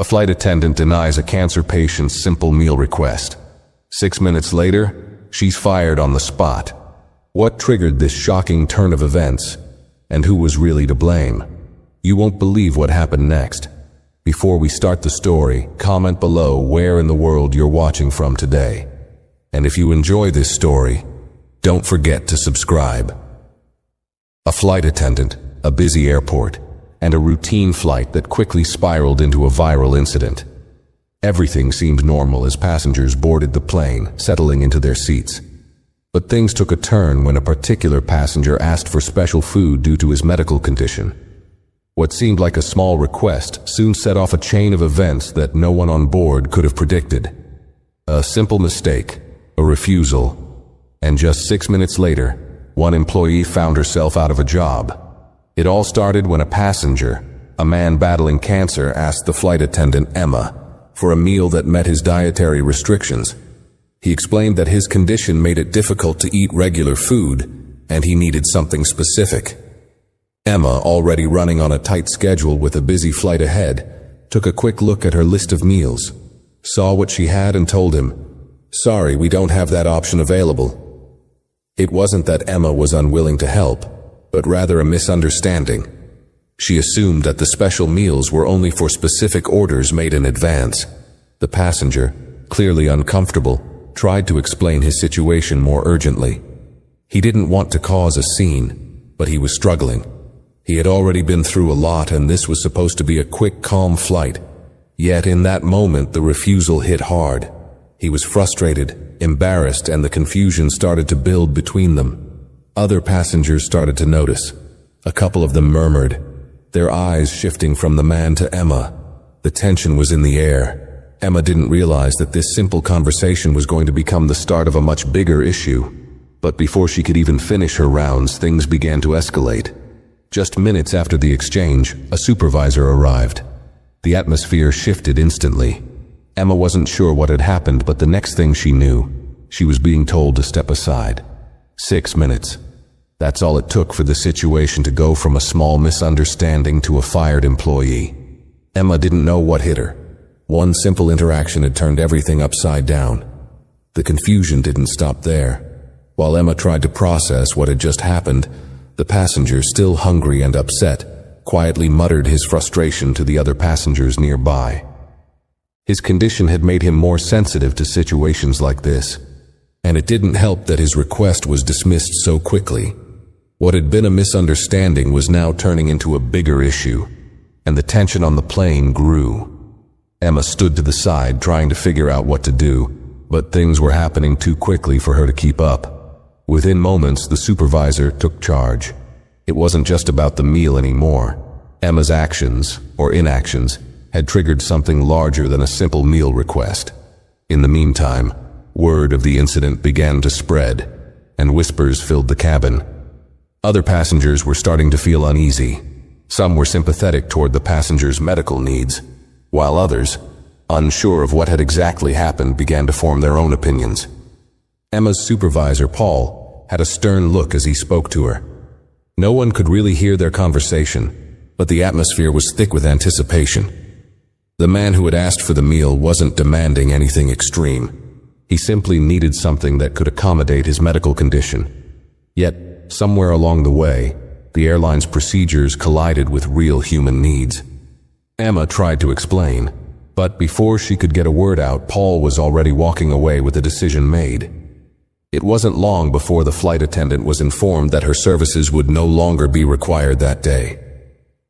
A flight attendant denies a cancer patient's simple meal request. 6 minutes later, she's fired on the spot. What triggered this shocking turn of events? And who was really to blame? You won't believe what happened next. Before we start the story, comment below where in the world you're watching from today. And if you enjoy this story, don't forget to subscribe. A flight attendant, a busy airport, and a routine flight that quickly spiraled into a viral incident. Everything seemed normal as passengers boarded the plane, settling into their seats. But things took a turn when a particular passenger asked for special food due to his medical condition. What seemed like a small request soon set off a chain of events that no one on board could have predicted. A simple mistake, a refusal, and just 6 minutes later, one employee found herself out of a job. It all started when a passenger, a man battling cancer, asked the flight attendant, Emma, for a meal that met his dietary restrictions. He explained that his condition made it difficult to eat regular food, and he needed something specific. Emma, already running on a tight schedule with a busy flight ahead, took a quick look at her list of meals, saw what she had and told him, "Sorry, we don't have that option available." It wasn't that Emma was unwilling to help, but rather a misunderstanding. She assumed that the special meals were only for specific orders made in advance. The passenger, clearly uncomfortable, tried to explain his situation more urgently. He didn't want to cause a scene, but he was struggling. He had already been through a lot, and this was supposed to be a quick, calm flight. Yet in that moment, the refusal hit hard. He was frustrated, embarrassed, and the confusion started to build between them. Other passengers started to notice. A couple of them murmured, their eyes shifting from the man to Emma. The tension was in the air. Emma didn't realize that this simple conversation was going to become the start of a much bigger issue. But before she could even finish her rounds, things began to escalate. Just minutes after the exchange, a supervisor arrived. The atmosphere shifted instantly. Emma wasn't sure what had happened, but the next thing she knew, she was being told to step aside. 6 minutes. That's all it took for the situation to go from a small misunderstanding to a fired employee. Emma didn't know what hit her. One simple interaction had turned everything upside down. The confusion didn't stop there. While Emma tried to process what had just happened, the passenger, still hungry and upset, quietly muttered his frustration to the other passengers nearby. His condition had made him more sensitive to situations like this, and it didn't help that his request was dismissed so quickly. What had been a misunderstanding was now turning into a bigger issue, and the tension on the plane grew. Emma stood to the side trying to figure out what to do, but things were happening too quickly for her to keep up. Within moments, the supervisor took charge. It wasn't just about the meal anymore. Emma's actions, or inactions, had triggered something larger than a simple meal request. In the meantime, word of the incident began to spread, and whispers filled the cabin. Other passengers were starting to feel uneasy. Some were sympathetic toward the passengers' medical needs, while others, unsure of what had exactly happened, began to form their own opinions. Emma's supervisor, Paul, had a stern look as he spoke to her. No one could really hear their conversation, but the atmosphere was thick with anticipation. The man who had asked for the meal wasn't demanding anything extreme. He simply needed something that could accommodate his medical condition. Yet, somewhere along the way, the airline's procedures collided with real human needs. Emma tried to explain, but before she could get a word out, Paul was already walking away with a decision made. It wasn't long before the flight attendant was informed that her services would no longer be required that day.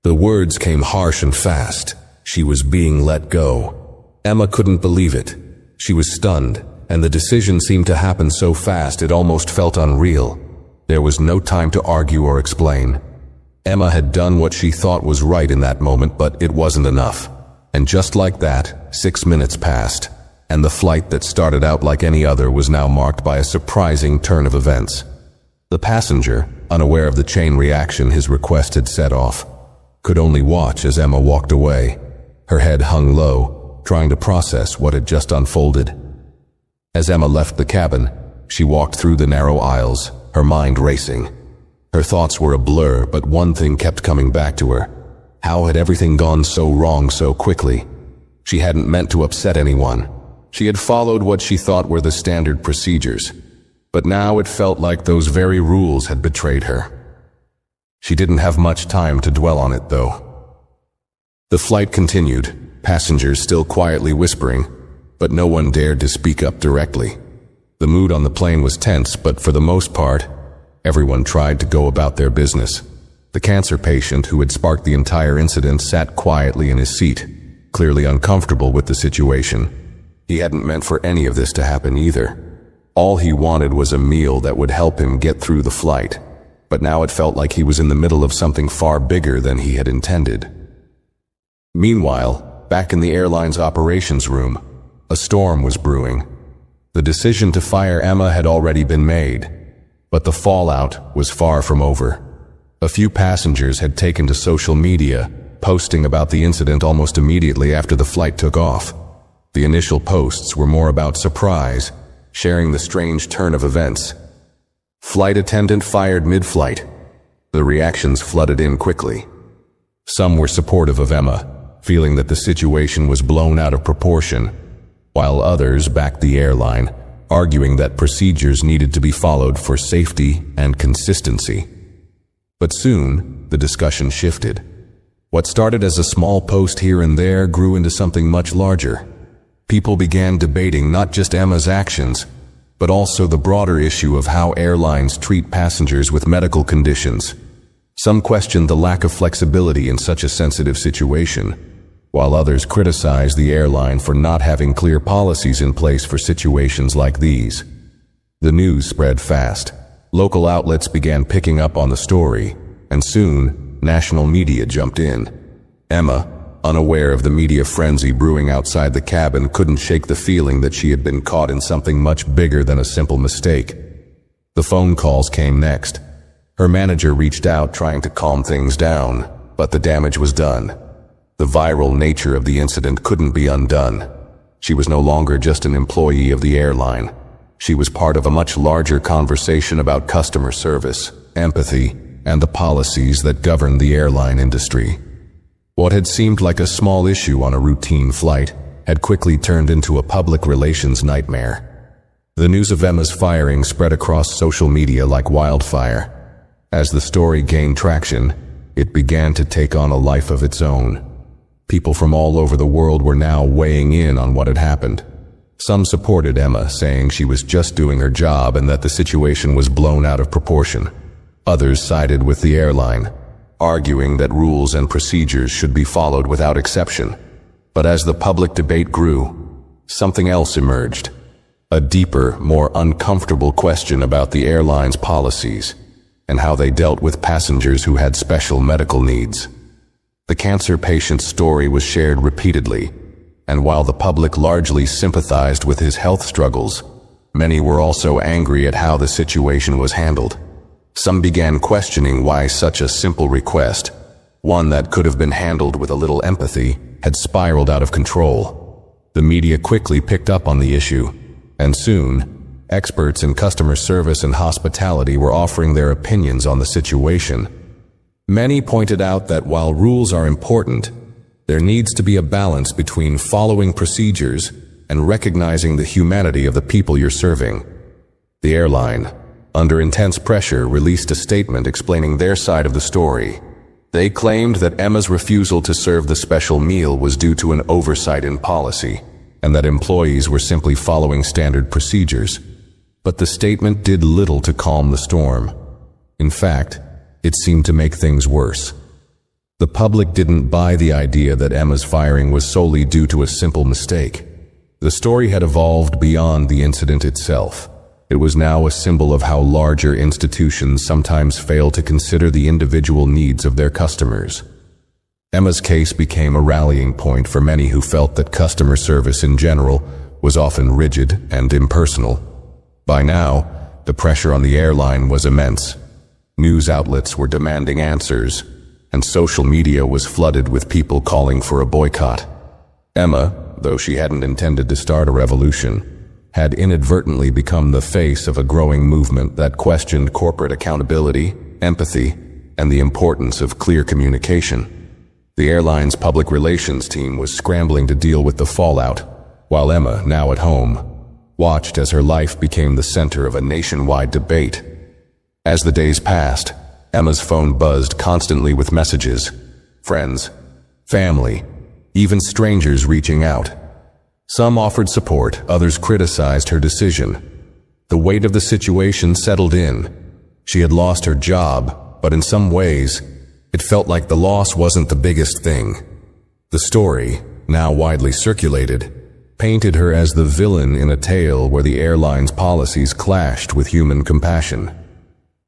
The words came harsh and fast. She was being let go. Emma couldn't believe it. She was stunned, and the decision seemed to happen so fast it almost felt unreal. There was no time to argue or explain. Emma had done what she thought was right in that moment, but it wasn't enough. And just like that, 6 minutes passed, and the flight that started out like any other was now marked by a surprising turn of events. The passenger, unaware of the chain reaction his request had set off, could only watch as Emma walked away. Her head hung low, trying to process what had just unfolded. As Emma left the cabin, she walked through the narrow aisles, her mind racing. Her thoughts were a blur, but one thing kept coming back to her. How had everything gone so wrong so quickly? She hadn't meant to upset anyone. She had followed what she thought were the standard procedures. But now it felt like those very rules had betrayed her. She didn't have much time to dwell on it, though. The flight continued, passengers still quietly whispering, but no one dared to speak up directly. The mood on the plane was tense, but for the most part, everyone tried to go about their business. The cancer patient who had sparked the entire incident sat quietly in his seat, clearly uncomfortable with the situation. He hadn't meant for any of this to happen either. All he wanted was a meal that would help him get through the flight, but now it felt like he was in the middle of something far bigger than he had intended. Meanwhile, back in the airline's operations room, a storm was brewing. The decision to fire Emma had already been made, but the fallout was far from over. A few passengers had taken to social media, posting about the incident almost immediately after the flight took off. The initial posts were more about surprise, sharing the strange turn of events. Flight attendant fired mid-flight. The reactions flooded in quickly. Some were supportive of Emma, feeling that the situation was blown out of proportion, while others backed the airline, arguing that procedures needed to be followed for safety and consistency. But soon, the discussion shifted. What started as a small post here and there grew into something much larger. People began debating not just Emma's actions, but also the broader issue of how airlines treat passengers with medical conditions. Some questioned the lack of flexibility in such a sensitive situation, while others criticized the airline for not having clear policies in place for situations like these. The news spread fast. Local outlets began picking up on the story, and soon, national media jumped in. Emma, unaware of the media frenzy brewing outside the cabin, couldn't shake the feeling that she had been caught in something much bigger than a simple mistake. The phone calls came next. Her manager reached out trying to calm things down, but the damage was done. The viral nature of the incident couldn't be undone. She was no longer just an employee of the airline. She was part of a much larger conversation about customer service, empathy, and the policies that govern the airline industry. What had seemed like a small issue on a routine flight had quickly turned into a public relations nightmare. The news of Emma's firing spread across social media like wildfire. As the story gained traction, it began to take on a life of its own. People from all over the world were now weighing in on what had happened. Some supported Emma, saying she was just doing her job and that the situation was blown out of proportion. Others sided with the airline, arguing that rules and procedures should be followed without exception. But as the public debate grew, something else emerged. A deeper, more uncomfortable question about the airline's policies and how they dealt with passengers who had special medical needs. The cancer patient's story was shared repeatedly, and while the public largely sympathized with his health struggles, many were also angry at how the situation was handled. Some began questioning why such a simple request, one that could have been handled with a little empathy, had spiraled out of control. The media quickly picked up on the issue, and soon, experts in customer service and hospitality were offering their opinions on the situation. Many pointed out that while rules are important, there needs to be a balance between following procedures and recognizing the humanity of the people you're serving. The airline, under intense pressure, released a statement explaining their side of the story. They claimed that Emma's refusal to serve the special meal was due to an oversight in policy, and that employees were simply following standard procedures. But the statement did little to calm the storm. In fact, it seemed to make things worse. The public didn't buy the idea that Emma's firing was solely due to a simple mistake. The story had evolved beyond the incident itself. It was now a symbol of how larger institutions sometimes fail to consider the individual needs of their customers. Emma's case became a rallying point for many who felt that customer service in general was often rigid and impersonal. By now, the pressure on the airline was immense. News outlets were demanding answers, and social media was flooded with people calling for a boycott. Emma, though she hadn't intended to start a revolution, had inadvertently become the face of a growing movement that questioned corporate accountability, empathy, and the importance of clear communication. The airline's public relations team was scrambling to deal with the fallout, while Emma, now at home, watched as her life became the center of a nationwide debate. As the days passed, Emma's phone buzzed constantly with messages, friends, family, even strangers reaching out. Some offered support, others criticized her decision. The weight of the situation settled in. She had lost her job, but in some ways, it felt like the loss wasn't the biggest thing. The story, now widely circulated, painted her as the villain in a tale where the airline's policies clashed with human compassion.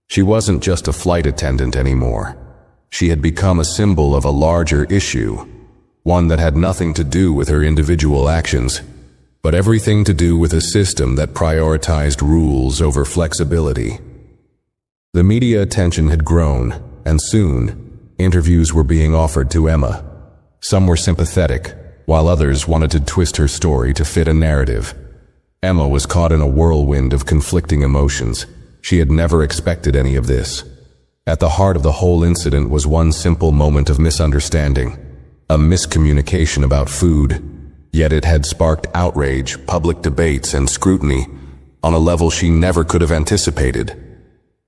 She wasn't just a flight attendant anymore. She had become a symbol of a larger issue, one that had nothing to do with her individual actions, but everything to do with a system that prioritized rules over flexibility. The media attention had grown, and soon, interviews were being offered to Emma. Some were sympathetic, while others wanted to twist her story to fit a narrative. Emma was caught in a whirlwind of conflicting emotions. She had never expected any of this. At the heart of the whole incident was one simple moment of misunderstanding, a miscommunication about food. Yet it had sparked outrage, public debates, and scrutiny on a level she never could have anticipated.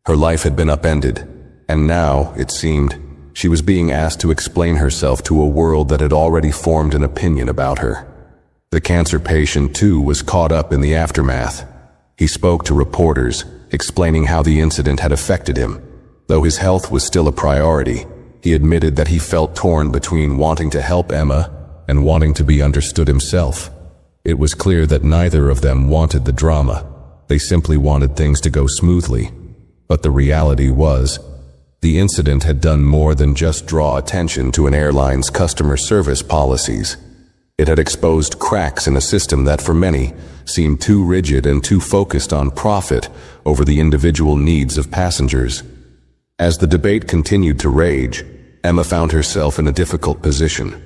Her life had been upended, and now, it seemed, she was being asked to explain herself to a world that had already formed an opinion about her. The cancer patient, too, was caught up in the aftermath. He spoke to reporters, explaining how the incident had affected him. Though his health was still a priority, he admitted that he felt torn between wanting to help Emma and wanting to be understood himself. It was clear that neither of them wanted the drama. They simply wanted things to go smoothly. But the reality was, the incident had done more than just draw attention to an airline's customer service policies. It had exposed cracks in a system that for many seemed too rigid and too focused on profit over the individual needs of passengers. As the debate continued to rage, Emma found herself in a difficult position.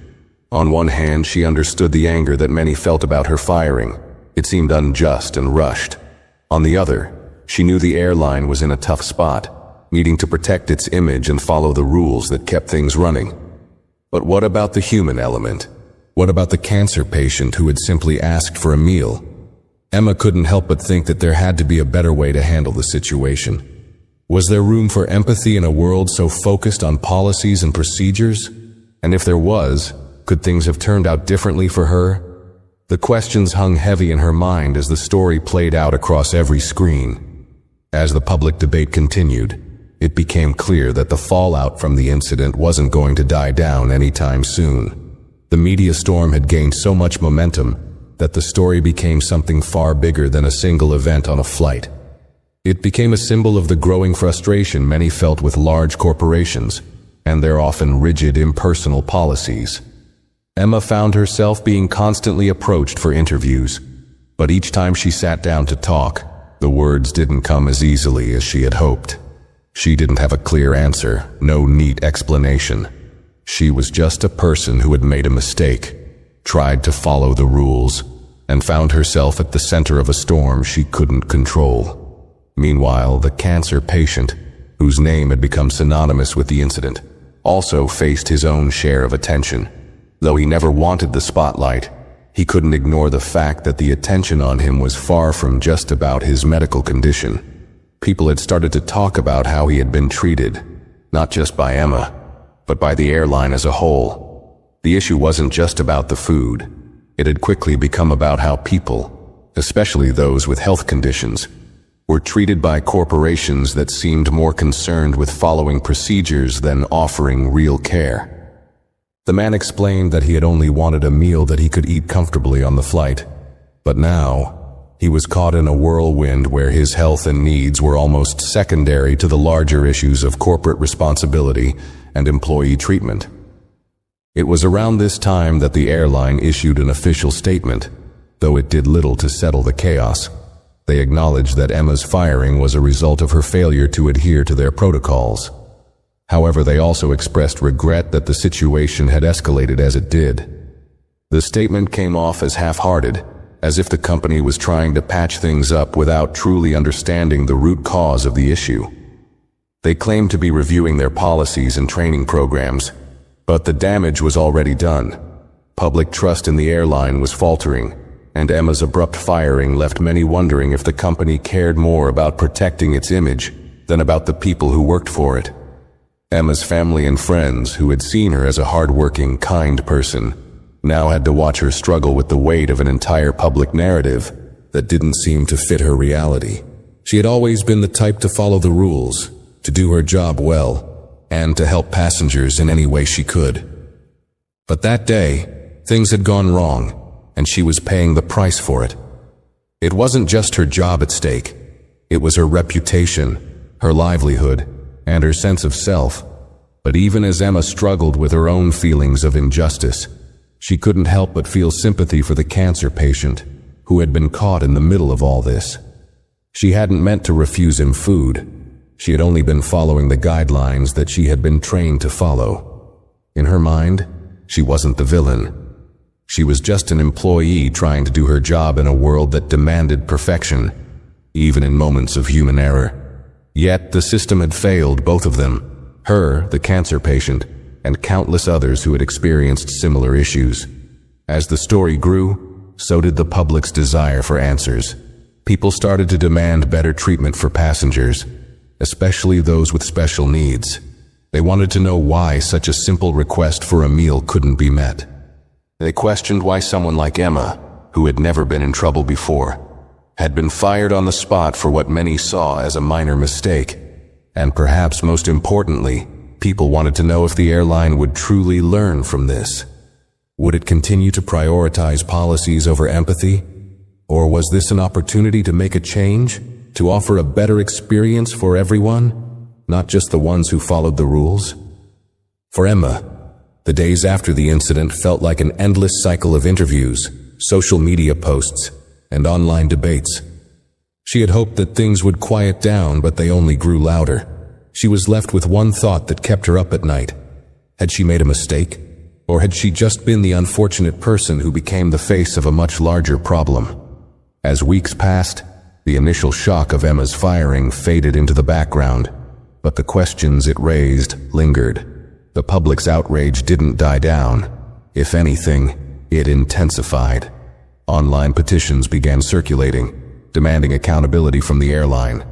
On one hand, she understood the anger that many felt about her firing. It seemed unjust and rushed. On the other, she knew the airline was in a tough spot, needing to protect its image and follow the rules that kept things running. But what about the human element? What about the cancer patient who had simply asked for a meal? Emma couldn't help but think that there had to be a better way to handle the situation. Was there room for empathy in a world so focused on policies and procedures? And if there was, could things have turned out differently for her? The questions hung heavy in her mind as the story played out across every screen. As the public debate continued, it became clear that the fallout from the incident wasn't going to die down anytime soon. The media storm had gained so much momentum that the story became something far bigger than a single event on a flight. It became a symbol of the growing frustration many felt with large corporations and their often rigid, impersonal policies. Emma found herself being constantly approached for interviews, but each time she sat down to talk, the words didn't come as easily as she had hoped. She didn't have a clear answer, no neat explanation. She was just a person who had made a mistake, tried to follow the rules, and found herself at the center of a storm she couldn't control. Meanwhile, the cancer patient, whose name had become synonymous with the incident, also faced his own share of attention. Though he never wanted the spotlight, he couldn't ignore the fact that the attention on him was far from just about his medical condition. People had started to talk about how he had been treated, not just by Emma, but by the airline as a whole. The issue wasn't just about the food. It had quickly become about how people, especially those with health conditions, were treated by corporations that seemed more concerned with following procedures than offering real care. The man explained that he had only wanted a meal that he could eat comfortably on the flight, but now, he was caught in a whirlwind where his health and needs were almost secondary to the larger issues of corporate responsibility and employee treatment. It was around this time that the airline issued an official statement, though it did little to settle the chaos. They acknowledged that Emma's firing was a result of her failure to adhere to their protocols. However, they also expressed regret that the situation had escalated as it did. The statement came off as half-hearted, as if the company was trying to patch things up without truly understanding the root cause of the issue. They claimed to be reviewing their policies and training programs, But the damage was already done. Public trust in the airline was faltering, and Emma's abrupt firing left many wondering if the company cared more about protecting its image than about the people who worked for it. Emma's family and friends, who had seen her as a hardworking, kind person, now had to watch her struggle with the weight of an entire public narrative that didn't seem to fit her reality. She had always been the type to follow the rules, to do her job well, and to help passengers in any way she could. But that day, things had gone wrong, and she was paying the price for it. It wasn't just her job at stake. It was her reputation, her livelihood, and her sense of self. But even as Emma struggled with her own feelings of injustice, she couldn't help but feel sympathy for the cancer patient who had been caught in the middle of all this. She hadn't meant to refuse him food. She had only been following the guidelines that she had been trained to follow. In her mind, she wasn't the villain. She was just an employee trying to do her job in a world that demanded perfection, even in moments of human error. Yet the system had failed both of them, her, the cancer patient, and countless others who had experienced similar issues. As the story grew, so did the public's desire for answers. People started to demand better treatment for passengers, especially those with special needs. They wanted to know why such a simple request for a meal couldn't be met. They questioned why someone like Emma, who had never been in trouble before, had been fired on the spot for what many saw as a minor mistake. And perhaps most importantly, people wanted to know if the airline would truly learn from this. Would it continue to prioritize policies over empathy? Or was this an opportunity to make a change, to offer a better experience for everyone, not just the ones who followed the rules? For Emma, the days after the incident felt like an endless cycle of interviews, social media posts, and online debates. She had hoped that things would quiet down, but they only grew louder. She was left with one thought that kept her up at night. Had she made a mistake? Or had she just been the unfortunate person who became the face of a much larger problem? As weeks passed, the initial shock of Emma's firing faded into the background, but the questions it raised lingered. The public's outrage didn't die down. If anything, it intensified. Online petitions began circulating, demanding accountability from the airline.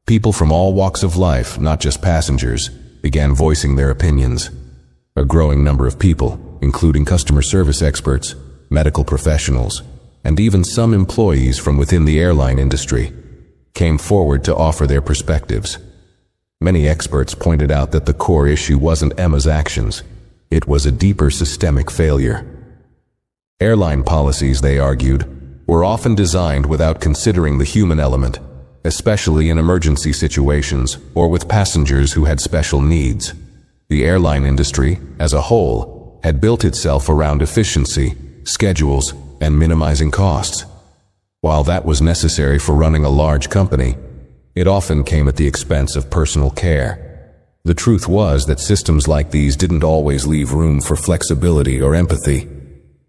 People from all walks of life, not just passengers, began voicing their opinions. A growing number of people, including customer service experts, medical professionals, and even some employees from within the airline industry, came forward to offer their perspectives. Many experts pointed out that the core issue wasn't Emma's actions. It was a deeper systemic failure. Airline policies, they argued, were often designed without considering the human element, especially in emergency situations or with passengers who had special needs. The airline industry, as a whole, had built itself around efficiency, schedules, and minimizing costs. While that was necessary for running a large company, it often came at the expense of personal care. The truth was that systems like these didn't always leave room for flexibility or empathy,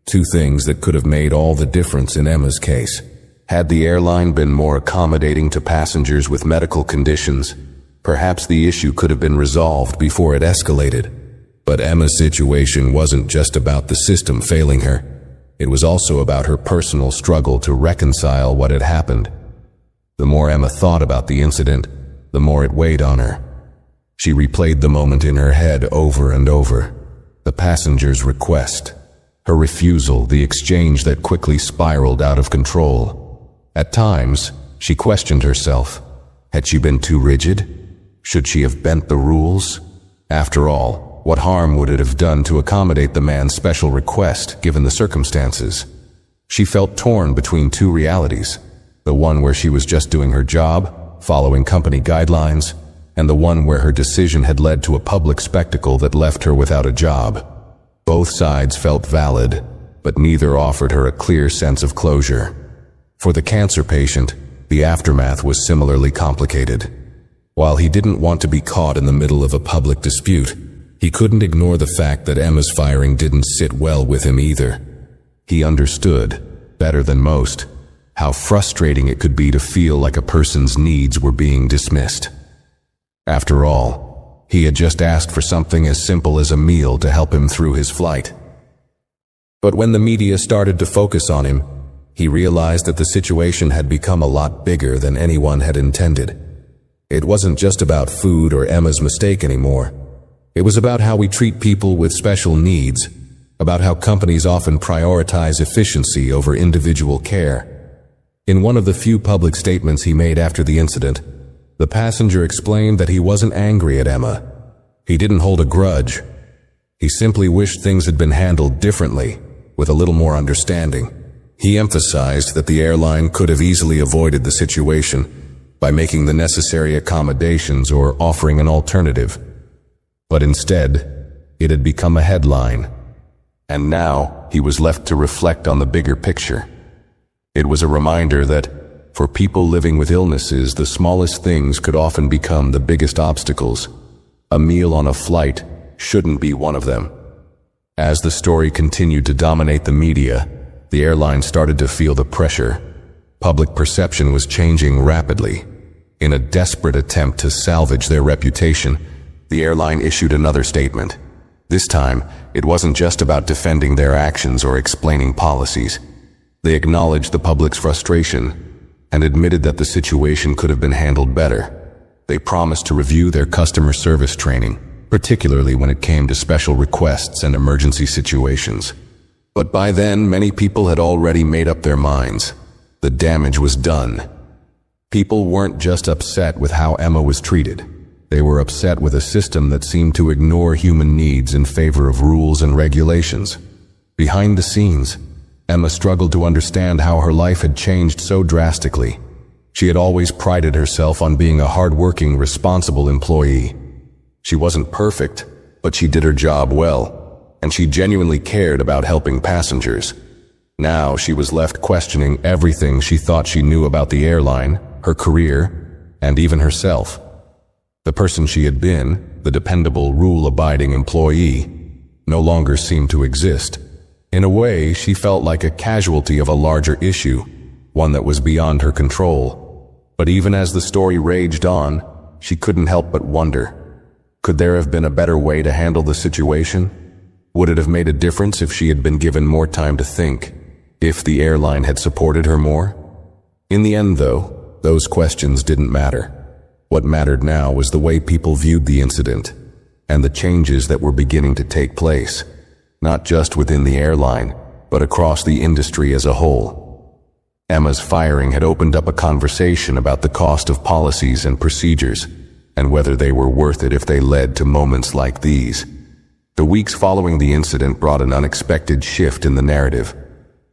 two things that could have made all the difference in Emma's case. Had the airline been more accommodating to passengers with medical conditions, perhaps the issue could have been resolved before it escalated. But Emma's situation wasn't just about the system failing her. It was also about her personal struggle to reconcile what had happened. The more Emma thought about the incident, the more it weighed on her. She replayed the moment in her head over and over. The passenger's request, her refusal, the exchange that quickly spiraled out of control. At times, she questioned herself. Had she been too rigid? Should she have bent the rules? After all, what harm would it have done to accommodate the man's special request, given the circumstances? She felt torn between two realities, the one where she was just doing her job, following company guidelines, and the one where her decision had led to a public spectacle that left her without a job. Both sides felt valid, but neither offered her a clear sense of closure. For the cancer patient, the aftermath was similarly complicated. While he didn't want to be caught in the middle of a public dispute, he couldn't ignore the fact that Emma's firing didn't sit well with him either. He understood, better than most, how frustrating it could be to feel like a person's needs were being dismissed. After all, He had just asked for something as simple as a meal to help him through his flight. But when the media started to focus on him, he realized that the situation had become a lot bigger than anyone had intended. It wasn't just about food or Emma's mistake anymore. It was about how we treat people with special needs, about how companies often prioritize efficiency over individual care. In one of the few public statements he made after the incident, the passenger explained that he wasn't angry at Emma. He didn't hold a grudge. He simply wished things had been handled differently, with a little more understanding. He emphasized that the airline could have easily avoided the situation by making the necessary accommodations or offering an alternative. But instead, it had become a headline. And now he was left to reflect on the bigger picture. It was a reminder that, for people living with illnesses, the smallest things could often become the biggest obstacles. A meal on a flight shouldn't be one of them. As the story continued to dominate the media, the airline started to feel the pressure. Public perception was changing rapidly. In a desperate attempt to salvage their reputation, the airline issued another statement. This time, it wasn't just about defending their actions or explaining policies. They acknowledged the public's frustration and admitted that the situation could have been handled better. They promised to review their customer service training, particularly when it came to special requests and emergency situations. But by then, many people had already made up their minds. The damage was done. People weren't just upset with how Emma was treated. They were upset with a system that seemed to ignore human needs in favor of rules and regulations. Behind the scenes, Emma struggled to understand how her life had changed so drastically. She had always prided herself on being a hardworking, responsible employee. She wasn't perfect, but she did her job well, and she genuinely cared about helping passengers. Now she was left questioning everything she thought she knew about the airline, her career, and even herself. The person she had been, the dependable, rule-abiding employee, no longer seemed to exist. In a way, she felt like a casualty of a larger issue, one that was beyond her control. But even as the story raged on, she couldn't help but wonder, could there have been a better way to handle the situation? Would it have made a difference if she had been given more time to think, if the airline had supported her more? In the end, though, those questions didn't matter. What mattered now was the way people viewed the incident, and the changes that were beginning to take place, not just within the airline, but across the industry as a whole. Emma's firing had opened up a conversation about the cost of policies and procedures, and whether they were worth it if they led to moments like these. The weeks following the incident brought an unexpected shift in the narrative.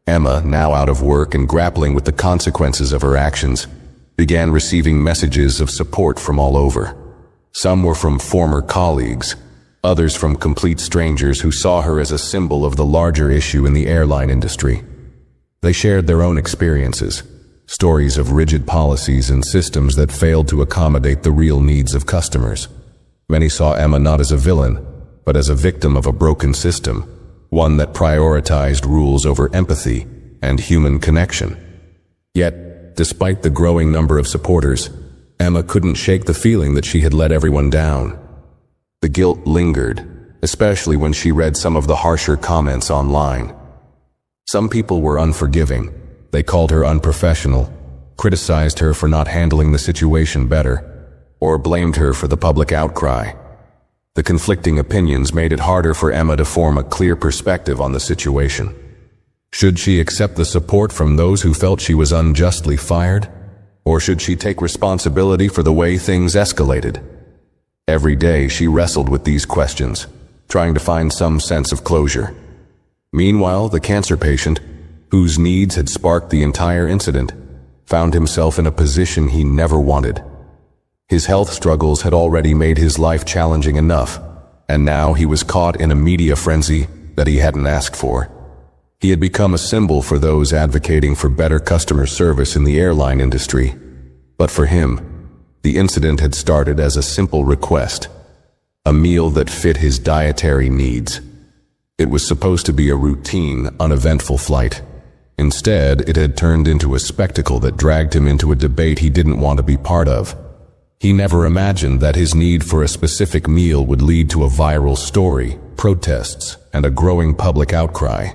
Emma, now out of work and grappling with the consequences of her actions, began receiving messages of support from all over. Some were from former colleagues, others from complete strangers who saw her as a symbol of the larger issue in the airline industry. They shared their own experiences, stories of rigid policies and systems that failed to accommodate the real needs of customers. Many saw Emma not as a villain, but as a victim of a broken system, one that prioritized rules over empathy and human connection. Yet, despite the growing number of supporters, Emma couldn't shake the feeling that she had let everyone down. The guilt lingered, especially when she read some of the harsher comments online. Some people were unforgiving. They called her unprofessional, criticized her for not handling the situation better, or blamed her for the public outcry. The conflicting opinions made it harder for Emma to form a clear perspective on the situation. Should she accept the support from those who felt she was unjustly fired? Or should she take responsibility for the way things escalated? Every day she wrestled with these questions, trying to find some sense of closure. Meanwhile, the cancer patient, whose needs had sparked the entire incident, found himself in a position he never wanted. His health struggles had already made his life challenging enough, and now he was caught in a media frenzy that he hadn't asked for. He had become a symbol for those advocating for better customer service in the airline industry. But for him, the incident had started as a simple request, a meal that fit his dietary needs. It was supposed to be a routine, uneventful flight. Instead, it had turned into a spectacle that dragged him into a debate he didn't want to be part of. He never imagined that his need for a specific meal would lead to a viral story, protests, and a growing public outcry.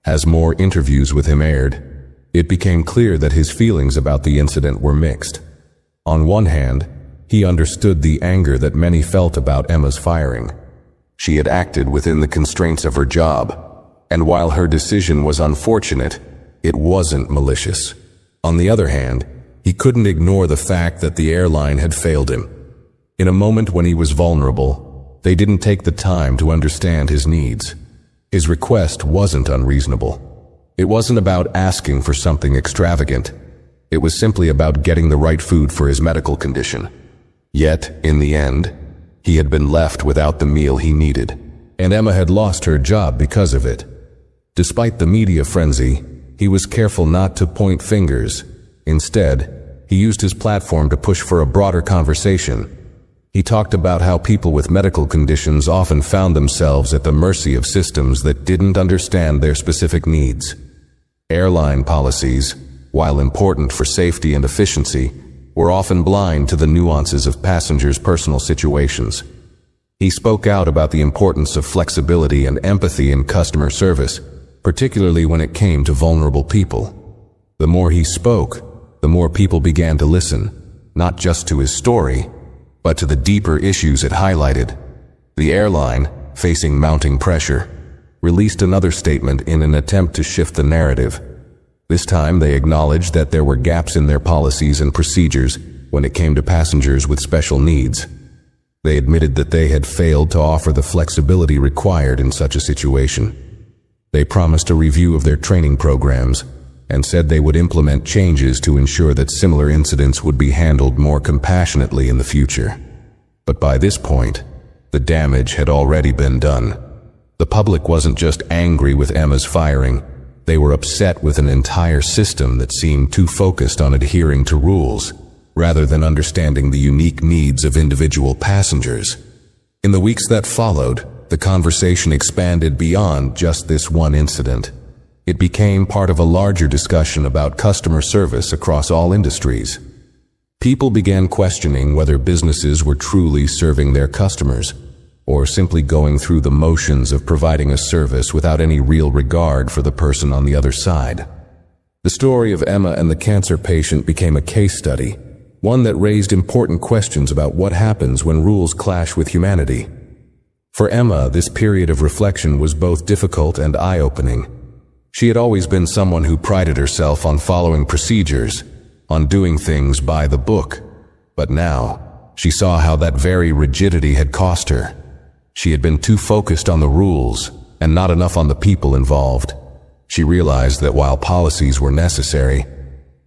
As more interviews with him aired, it became clear that his feelings about the incident were mixed. On one hand, he understood the anger that many felt about Emma's firing. She had acted within the constraints of her job, and while her decision was unfortunate, it wasn't malicious. On the other hand, he couldn't ignore the fact that the airline had failed him. In a moment when he was vulnerable, they didn't take the time to understand his needs. His request wasn't unreasonable. It wasn't about asking for something extravagant. It was simply about getting the right food for his medical condition. Yet, in the end, he had been left without the meal he needed, and Emma had lost her job because of it. Despite the media frenzy, he was careful not to point fingers. Instead, he used his platform to push for a broader conversation. He talked about how people with medical conditions often found themselves at the mercy of systems that didn't understand their specific needs. Airline policies, while important for safety and efficiency, were often blind to the nuances of passengers' personal situations. He spoke out about the importance of flexibility and empathy in customer service, particularly when it came to vulnerable people. The more he spoke, the more people began to listen, not just to his story, but to the deeper issues it highlighted. The airline, facing mounting pressure, released another statement in an attempt to shift the narrative. This time they acknowledged that there were gaps in their policies and procedures when it came to passengers with special needs. They admitted that they had failed to offer the flexibility required in such a situation. They promised a review of their training programs and said they would implement changes to ensure that similar incidents would be handled more compassionately in the future. But by this point, the damage had already been done. The public wasn't just angry with Emma's firing, they were upset with an entire system that seemed too focused on adhering to rules, rather than understanding the unique needs of individual passengers. In the weeks that followed, the conversation expanded beyond just this one incident. It became part of a larger discussion about customer service across all industries. People began questioning whether businesses were truly serving their customers, or simply going through the motions of providing a service without any real regard for the person on the other side. The story of Emma and the cancer patient became a case study, one that raised important questions about what happens when rules clash with humanity. For Emma, this period of reflection was both difficult and eye-opening. She had always been someone who prided herself on following procedures, on doing things by the book. But now, she saw how that very rigidity had cost her. She had been too focused on the rules and not enough on the people involved. She realized that while policies were necessary,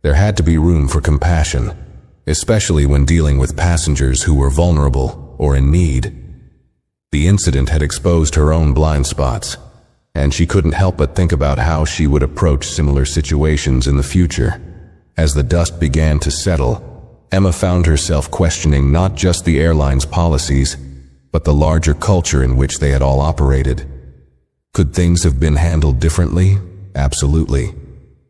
there had to be room for compassion, especially when dealing with passengers who were vulnerable or in need. The incident had exposed her own blind spots, and she couldn't help but think about how she would approach similar situations in the future. As the dust began to settle, Emma found herself questioning not just the airline's policies, but the larger culture in which they had all operated. Could things have been handled differently? Absolutely.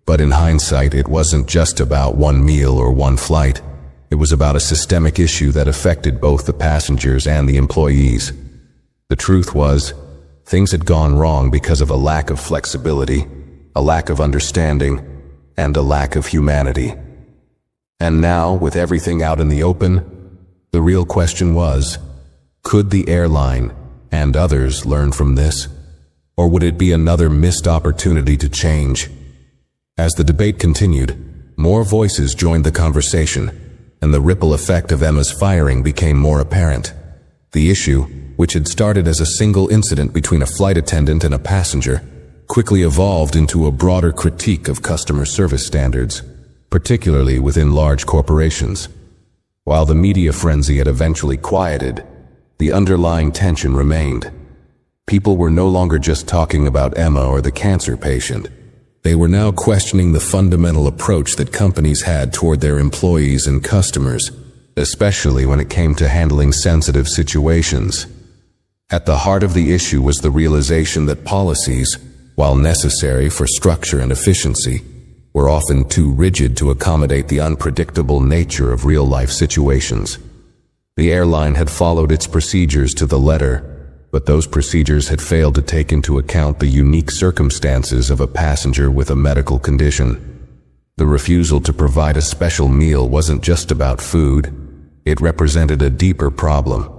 But in hindsight, it wasn't just about one meal or one flight. It was about a systemic issue that affected both the passengers and the employees. The truth was, things had gone wrong because of a lack of flexibility, a lack of understanding, and a lack of humanity. And now, with everything out in the open, the real question was, could the airline and others learn from this? Or would it be another missed opportunity to change? As the debate continued, more voices joined the conversation, and the ripple effect of Emma's firing became more apparent. The issue, which had started as a single incident between a flight attendant and a passenger, quickly evolved into a broader critique of customer service standards, particularly within large corporations. While the media frenzy had eventually quieted, the underlying tension remained. People were no longer just talking about Emma or the cancer patient. They were now questioning the fundamental approach that companies had toward their employees and customers, especially when it came to handling sensitive situations. At the heart of the issue was the realization that policies, while necessary for structure and efficiency, were often too rigid to accommodate the unpredictable nature of real-life situations. The airline had followed its procedures to the letter, but those procedures had failed to take into account the unique circumstances of a passenger with a medical condition. The refusal to provide a special meal wasn't just about food. It represented a deeper problem: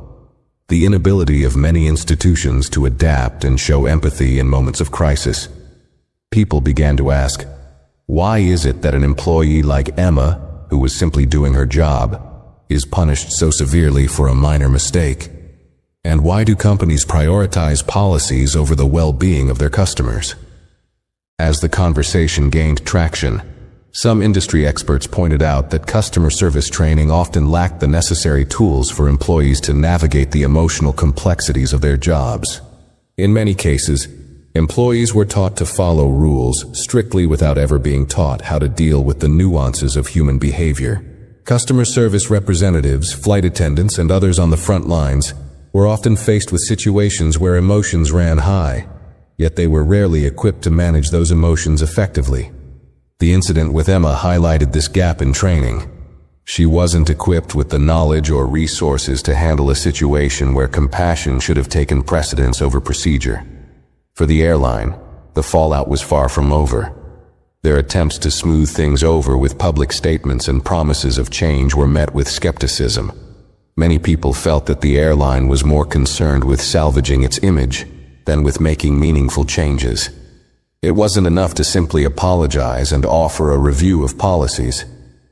the inability of many institutions to adapt and show empathy in moments of crisis. People began to ask, why is it that an employee like Emma, who was simply doing her job, is punished so severely for a minor mistake? And why do companies prioritize policies over the well-being of their customers? As the conversation gained traction, some industry experts pointed out that customer service training often lacked the necessary tools for employees to navigate the emotional complexities of their jobs. In many cases, employees were taught to follow rules strictly without ever being taught how to deal with the nuances of human behavior. Customer service representatives, flight attendants, and others on the front lines were often faced with situations where emotions ran high, yet they were rarely equipped to manage those emotions effectively. The incident with Emma highlighted this gap in training. She wasn't equipped with the knowledge or resources to handle a situation where compassion should have taken precedence over procedure. For the airline, the fallout was far from over. Their attempts to smooth things over with public statements and promises of change were met with skepticism. Many people felt that the airline was more concerned with salvaging its image than with making meaningful changes. It wasn't enough to simply apologize and offer a review of policies.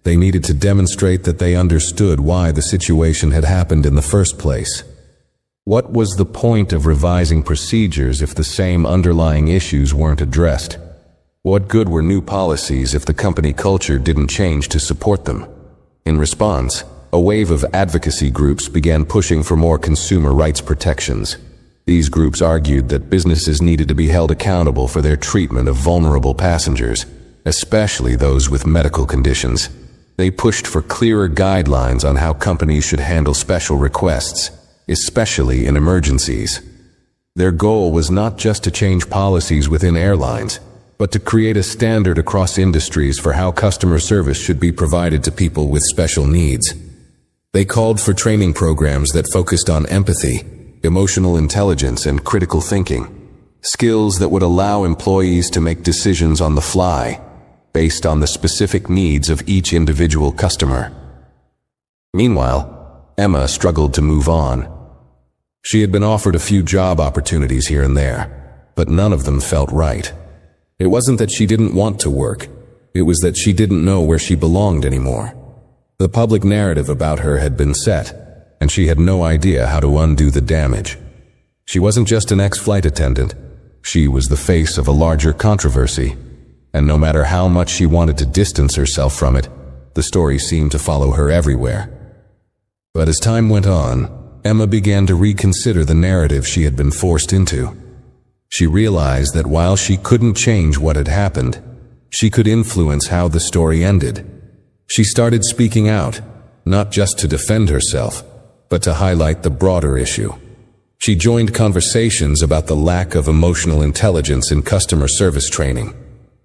They needed to demonstrate that they understood why the situation had happened in the first place. What was the point of revising procedures if the same underlying issues weren't addressed? What good were new policies if the company culture didn't change to support them? In response, a wave of advocacy groups began pushing for more consumer rights protections. These groups argued that businesses needed to be held accountable for their treatment of vulnerable passengers, especially those with medical conditions. They pushed for clearer guidelines on how companies should handle special requests, especially in emergencies. Their goal was not just to change policies within airlines, but to create a standard across industries for how customer service should be provided to people with special needs. They called for training programs that focused on empathy, emotional intelligence, and critical thinking, skills that would allow employees to make decisions on the fly, based on the specific needs of each individual customer. Meanwhile, Emma struggled to move on. She had been offered a few job opportunities here and there, but none of them felt right. It wasn't that she didn't want to work, it was that she didn't know where she belonged anymore. The public narrative about her had been set, and she had no idea how to undo the damage. She wasn't just an ex-flight attendant, she was the face of a larger controversy, and no matter how much she wanted to distance herself from it, the story seemed to follow her everywhere. But as time went on, Emma began to reconsider the narrative she had been forced into. She realized that while she couldn't change what had happened, she could influence how the story ended. She started speaking out, not just to defend herself, but to highlight the broader issue. She joined conversations about the lack of emotional intelligence in customer service training,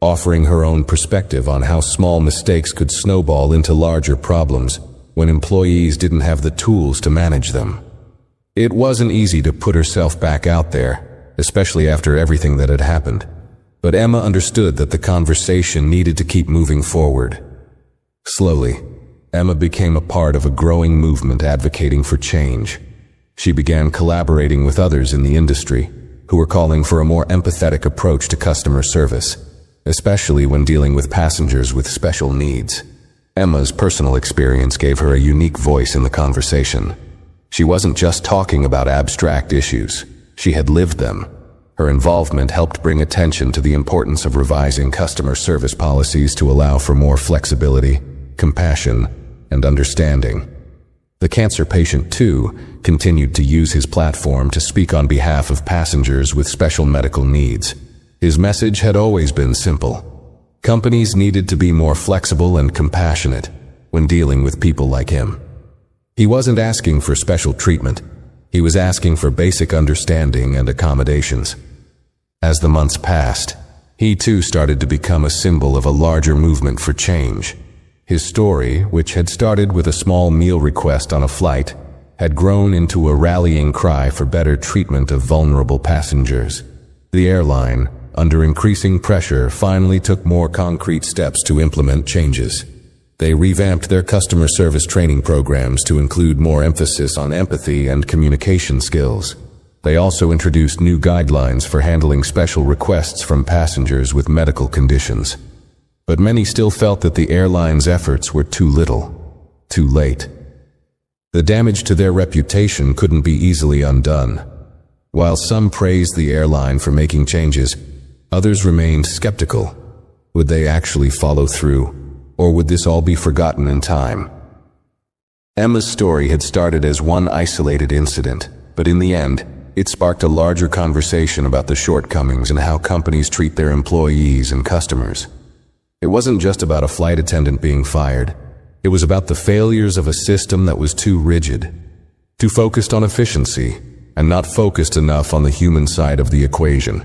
offering her own perspective on how small mistakes could snowball into larger problems when employees didn't have the tools to manage them. It wasn't easy to put herself back out there, especially after everything that had happened, but Emma understood that the conversation needed to keep moving forward. Slowly, Emma became a part of a growing movement advocating for change. She began collaborating with others in the industry who were calling for a more empathetic approach to customer service, especially when dealing with passengers with special needs. Emma's personal experience gave her a unique voice in the conversation. She wasn't just talking about abstract issues, she had lived them. Her involvement helped bring attention to the importance of revising customer service policies to allow for more flexibility, compassion, and understanding. The cancer patient, too, continued to use his platform to speak on behalf of passengers with special medical needs. His message had always been simple. Companies needed to be more flexible and compassionate when dealing with people like him. He wasn't asking for special treatment. He was asking for basic understanding and accommodations. As the months passed, he too started to become a symbol of a larger movement for change. His story, which had started with a small meal request on a flight, had grown into a rallying cry for better treatment of vulnerable passengers. The airline, under increasing pressure, finally took more concrete steps to implement changes. They revamped their customer service training programs to include more emphasis on empathy and communication skills. They also introduced new guidelines for handling special requests from passengers with medical conditions. But many still felt that the airline's efforts were too little, too late. The damage to their reputation couldn't be easily undone. While some praised the airline for making changes, others remained skeptical. Would they actually follow through, or would this all be forgotten in time? Emma's story had started as one isolated incident, but in the end, it sparked a larger conversation about the shortcomings and how companies treat their employees and customers. It wasn't just about a flight attendant being fired. It was about the failures of a system that was too rigid, too focused on efficiency, and not focused enough on the human side of the equation.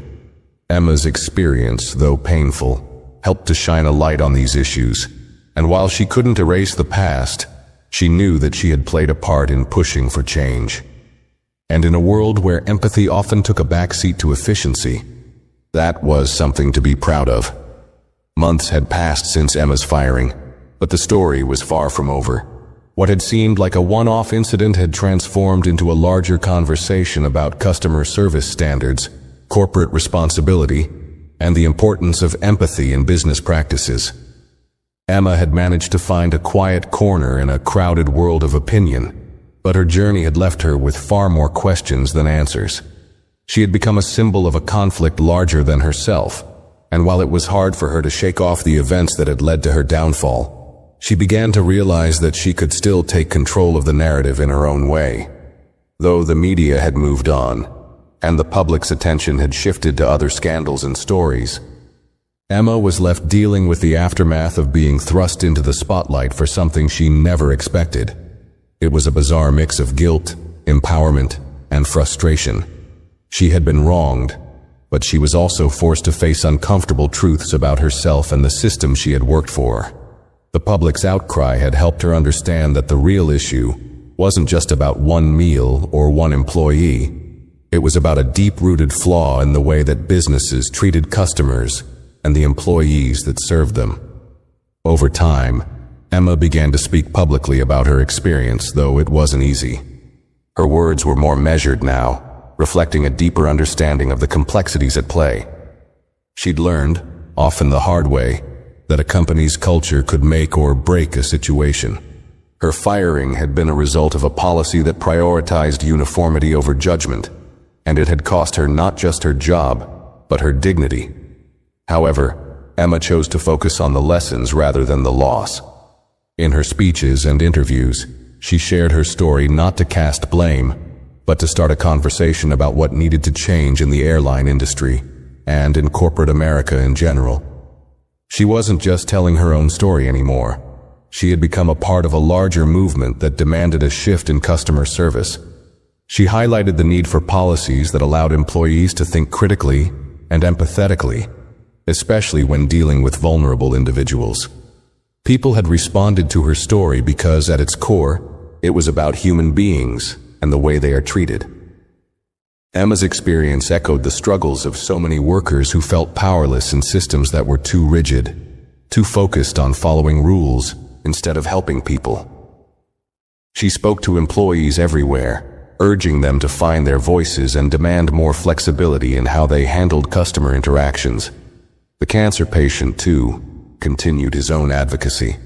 Emma's experience, though painful, helped to shine a light on these issues, and while she couldn't erase the past, she knew that she had played a part in pushing for change. And in a world where empathy often took a backseat to efficiency, that was something to be proud of. Months had passed since Emma's firing, but the story was far from over. What had seemed like a one-off incident had transformed into a larger conversation about customer service standards, corporate responsibility, and the importance of empathy in business practices. Emma had managed to find a quiet corner in a crowded world of opinion, but her journey had left her with far more questions than answers. She had become a symbol of a conflict larger than herself, and while it was hard for her to shake off the events that had led to her downfall, she began to realize that she could still take control of the narrative in her own way. Though the media had moved on, and the public's attention had shifted to other scandals and stories, Emma was left dealing with the aftermath of being thrust into the spotlight for something she never expected. It was a bizarre mix of guilt, empowerment, and frustration. She had been wronged, but she was also forced to face uncomfortable truths about herself and the system she had worked for. The public's outcry had helped her understand that the real issue wasn't just about one meal or one employee. It was about a deep-rooted flaw in the way that businesses treated customers and the employees that served them. Over time, Emma began to speak publicly about her experience, though it wasn't easy. Her words were more measured now, reflecting a deeper understanding of the complexities at play. She'd learned, often the hard way, that a company's culture could make or break a situation. Her firing had been a result of a policy that prioritized uniformity over judgment, and it had cost her not just her job, but her dignity. However, Emma chose to focus on the lessons rather than the loss. In her speeches and interviews, she shared her story not to cast blame, but to start a conversation about what needed to change in the airline industry and in corporate America in general. She wasn't just telling her own story anymore. She had become a part of a larger movement that demanded a shift in customer service. She highlighted the need for policies that allowed employees to think critically and empathetically, especially when dealing with vulnerable individuals. People had responded to her story because, at its core, it was about human beings and the way they are treated. Emma's experience echoed the struggles of so many workers who felt powerless in systems that were too rigid, too focused on following rules instead of helping people. She spoke to employees everywhere, urging them to find their voices and demand more flexibility in how they handled customer interactions. The cancer patient, too, continued his own advocacy.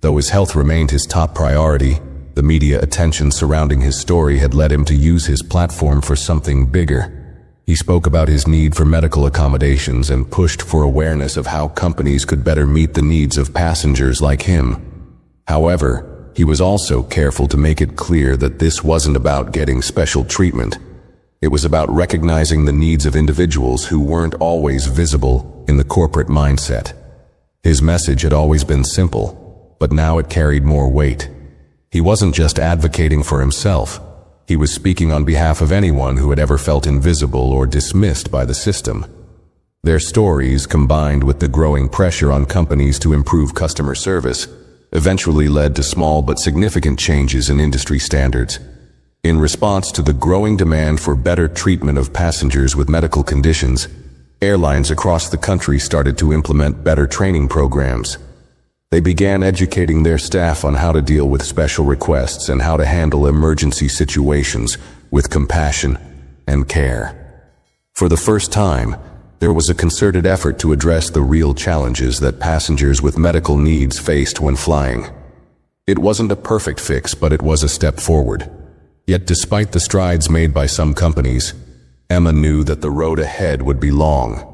Though his health remained his top priority, the media attention surrounding his story had led him to use his platform for something bigger. He spoke about his need for medical accommodations and pushed for awareness of how companies could better meet the needs of passengers like him. However, he was also careful to make it clear that this wasn't about getting special treatment. It was about recognizing the needs of individuals who weren't always visible in the corporate mindset. His message had always been simple, but now it carried more weight. He wasn't just advocating for himself. He was speaking on behalf of anyone who had ever felt invisible or dismissed by the system. Their stories, combined with the growing pressure on companies to improve customer service, eventually led to small but significant changes in industry standards. In response to the growing demand for better treatment of passengers with medical conditions, airlines across the country started to implement better training programs. They began educating their staff on how to deal with special requests and how to handle emergency situations with compassion and care. For the first time, there was a concerted effort to address the real challenges that passengers with medical needs faced when flying. It wasn't a perfect fix, but it was a step forward. Yet despite the strides made by some companies, Emma knew that the road ahead would be long.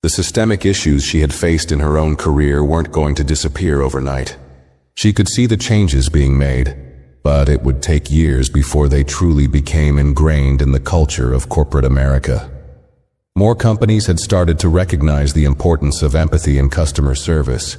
The systemic issues she had faced in her own career weren't going to disappear overnight. She could see the changes being made, but it would take years before they truly became ingrained in the culture of corporate America. More companies had started to recognize the importance of empathy in customer service,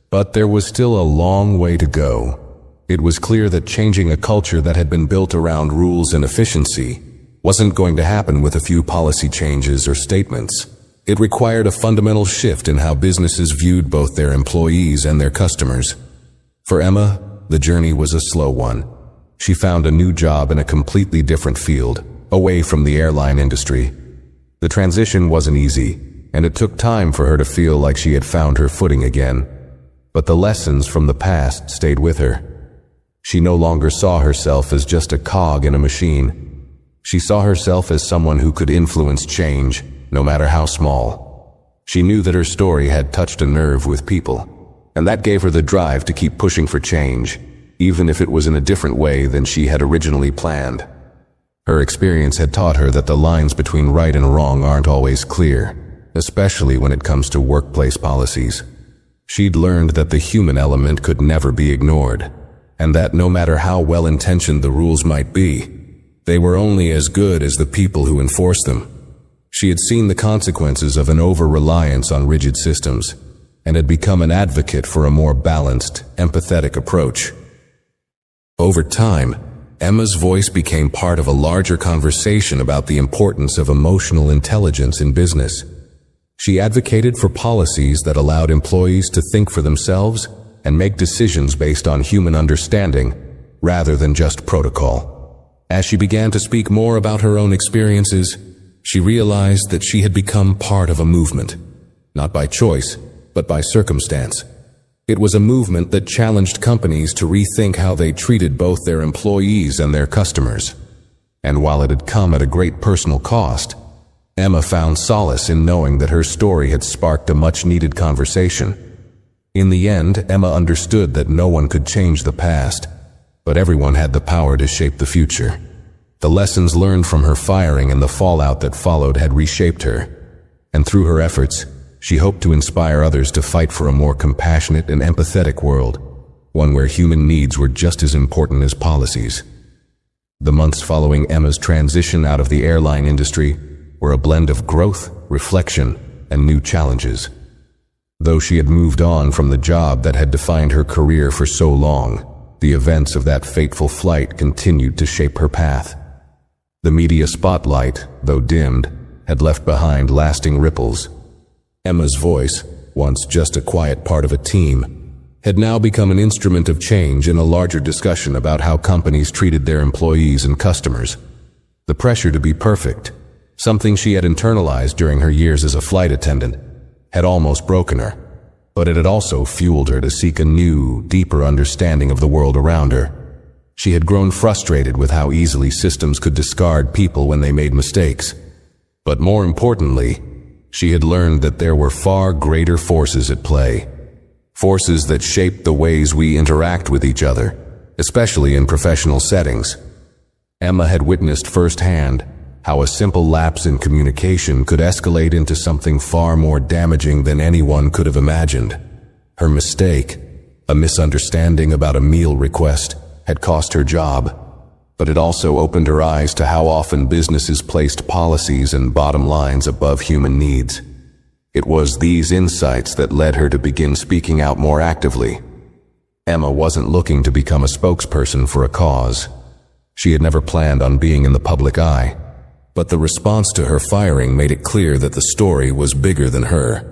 but there was still a long way to go. It was clear that changing a culture that had been built around rules and efficiency wasn't going to happen with a few policy changes or statements. It required a fundamental shift in how businesses viewed both their employees and their customers. For Emma, the journey was a slow one. She found a new job in a completely different field, away from the airline industry. The transition wasn't easy, and it took time for her to feel like she had found her footing again. But the lessons from the past stayed with her. She no longer saw herself as just a cog in a machine. She saw herself as someone who could influence change, no matter how small. She knew that her story had touched a nerve with people, and that gave her the drive to keep pushing for change, even if it was in a different way than she had originally planned. Her experience had taught her that the lines between right and wrong aren't always clear, especially when it comes to workplace policies. She'd learned that the human element could never be ignored, and that no matter how well-intentioned the rules might be, they were only as good as the people who enforced them. She had seen the consequences of an over-reliance on rigid systems, and had become an advocate for a more balanced, empathetic approach. Over time, Emma's voice became part of a larger conversation about the importance of emotional intelligence in business. She advocated for policies that allowed employees to think for themselves and make decisions based on human understanding, rather than just protocol. As she began to speak more about her own experiences, she realized that she had become part of a movement, not by choice, but by circumstance. It was a movement that challenged companies to rethink how they treated both their employees and their customers. And while it had come at a great personal cost, Emma found solace in knowing that her story had sparked a much-needed conversation. In the end, Emma understood that no one could change the past, but everyone had the power to shape the future. The lessons learned from her firing and the fallout that followed had reshaped her, and through her efforts, she hoped to inspire others to fight for a more compassionate and empathetic world, one where human needs were just as important as policies. The months following Emma's transition out of the airline industry were a blend of growth, reflection, and new challenges. Though she had moved on from the job that had defined her career for so long, the events of that fateful flight continued to shape her path. The media spotlight, though dimmed, had left behind lasting ripples. Emma's voice, once just a quiet part of a team, had now become an instrument of change in a larger discussion about how companies treated their employees and customers. The pressure to be perfect, something she had internalized during her years as a flight attendant, had almost broken her, but it had also fueled her to seek a new, deeper understanding of the world around her. She had grown frustrated with how easily systems could discard people when they made mistakes. But more importantly, she had learned that there were far greater forces at play, forces that shaped the ways we interact with each other, especially in professional settings. Emma had witnessed firsthand how a simple lapse in communication could escalate into something far more damaging than anyone could have imagined. Her mistake, a misunderstanding about a meal request, had cost her job, but it also opened her eyes to how often businesses placed policies and bottom lines above human needs. It was these insights that led her to begin speaking out more actively. Emma wasn't looking to become a spokesperson for a cause. She had never planned on being in the public eye. But the response to her firing made it clear that the story was bigger than her.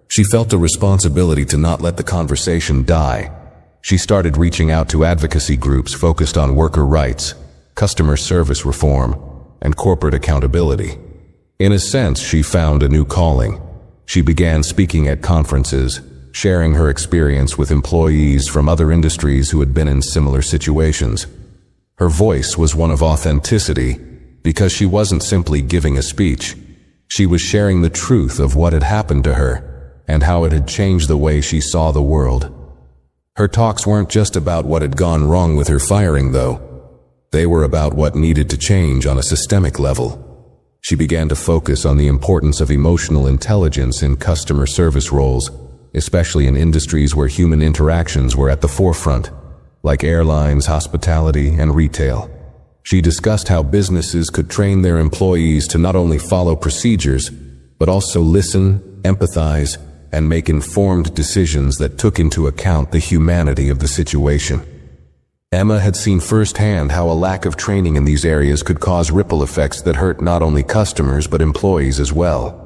She felt a responsibility to not let the conversation die. She started reaching out to advocacy groups focused on worker rights, customer service reform, and corporate accountability. In a sense, she found a new calling. She began speaking at conferences, sharing her experience with employees from other industries who had been in similar situations. Her voice was one of authenticity, because she wasn't simply giving a speech. She was sharing the truth of what had happened to her, and how it had changed the way she saw the world. Her talks weren't just about what had gone wrong with her firing, though. They were about what needed to change on a systemic level. She began to focus on the importance of emotional intelligence in customer service roles, especially in industries where human interactions were at the forefront, like airlines, hospitality, and retail. She discussed how businesses could train their employees to not only follow procedures, but also listen, empathize, and make informed decisions that took into account the humanity of the situation. Emma had seen firsthand how a lack of training in these areas could cause ripple effects that hurt not only customers but employees as well.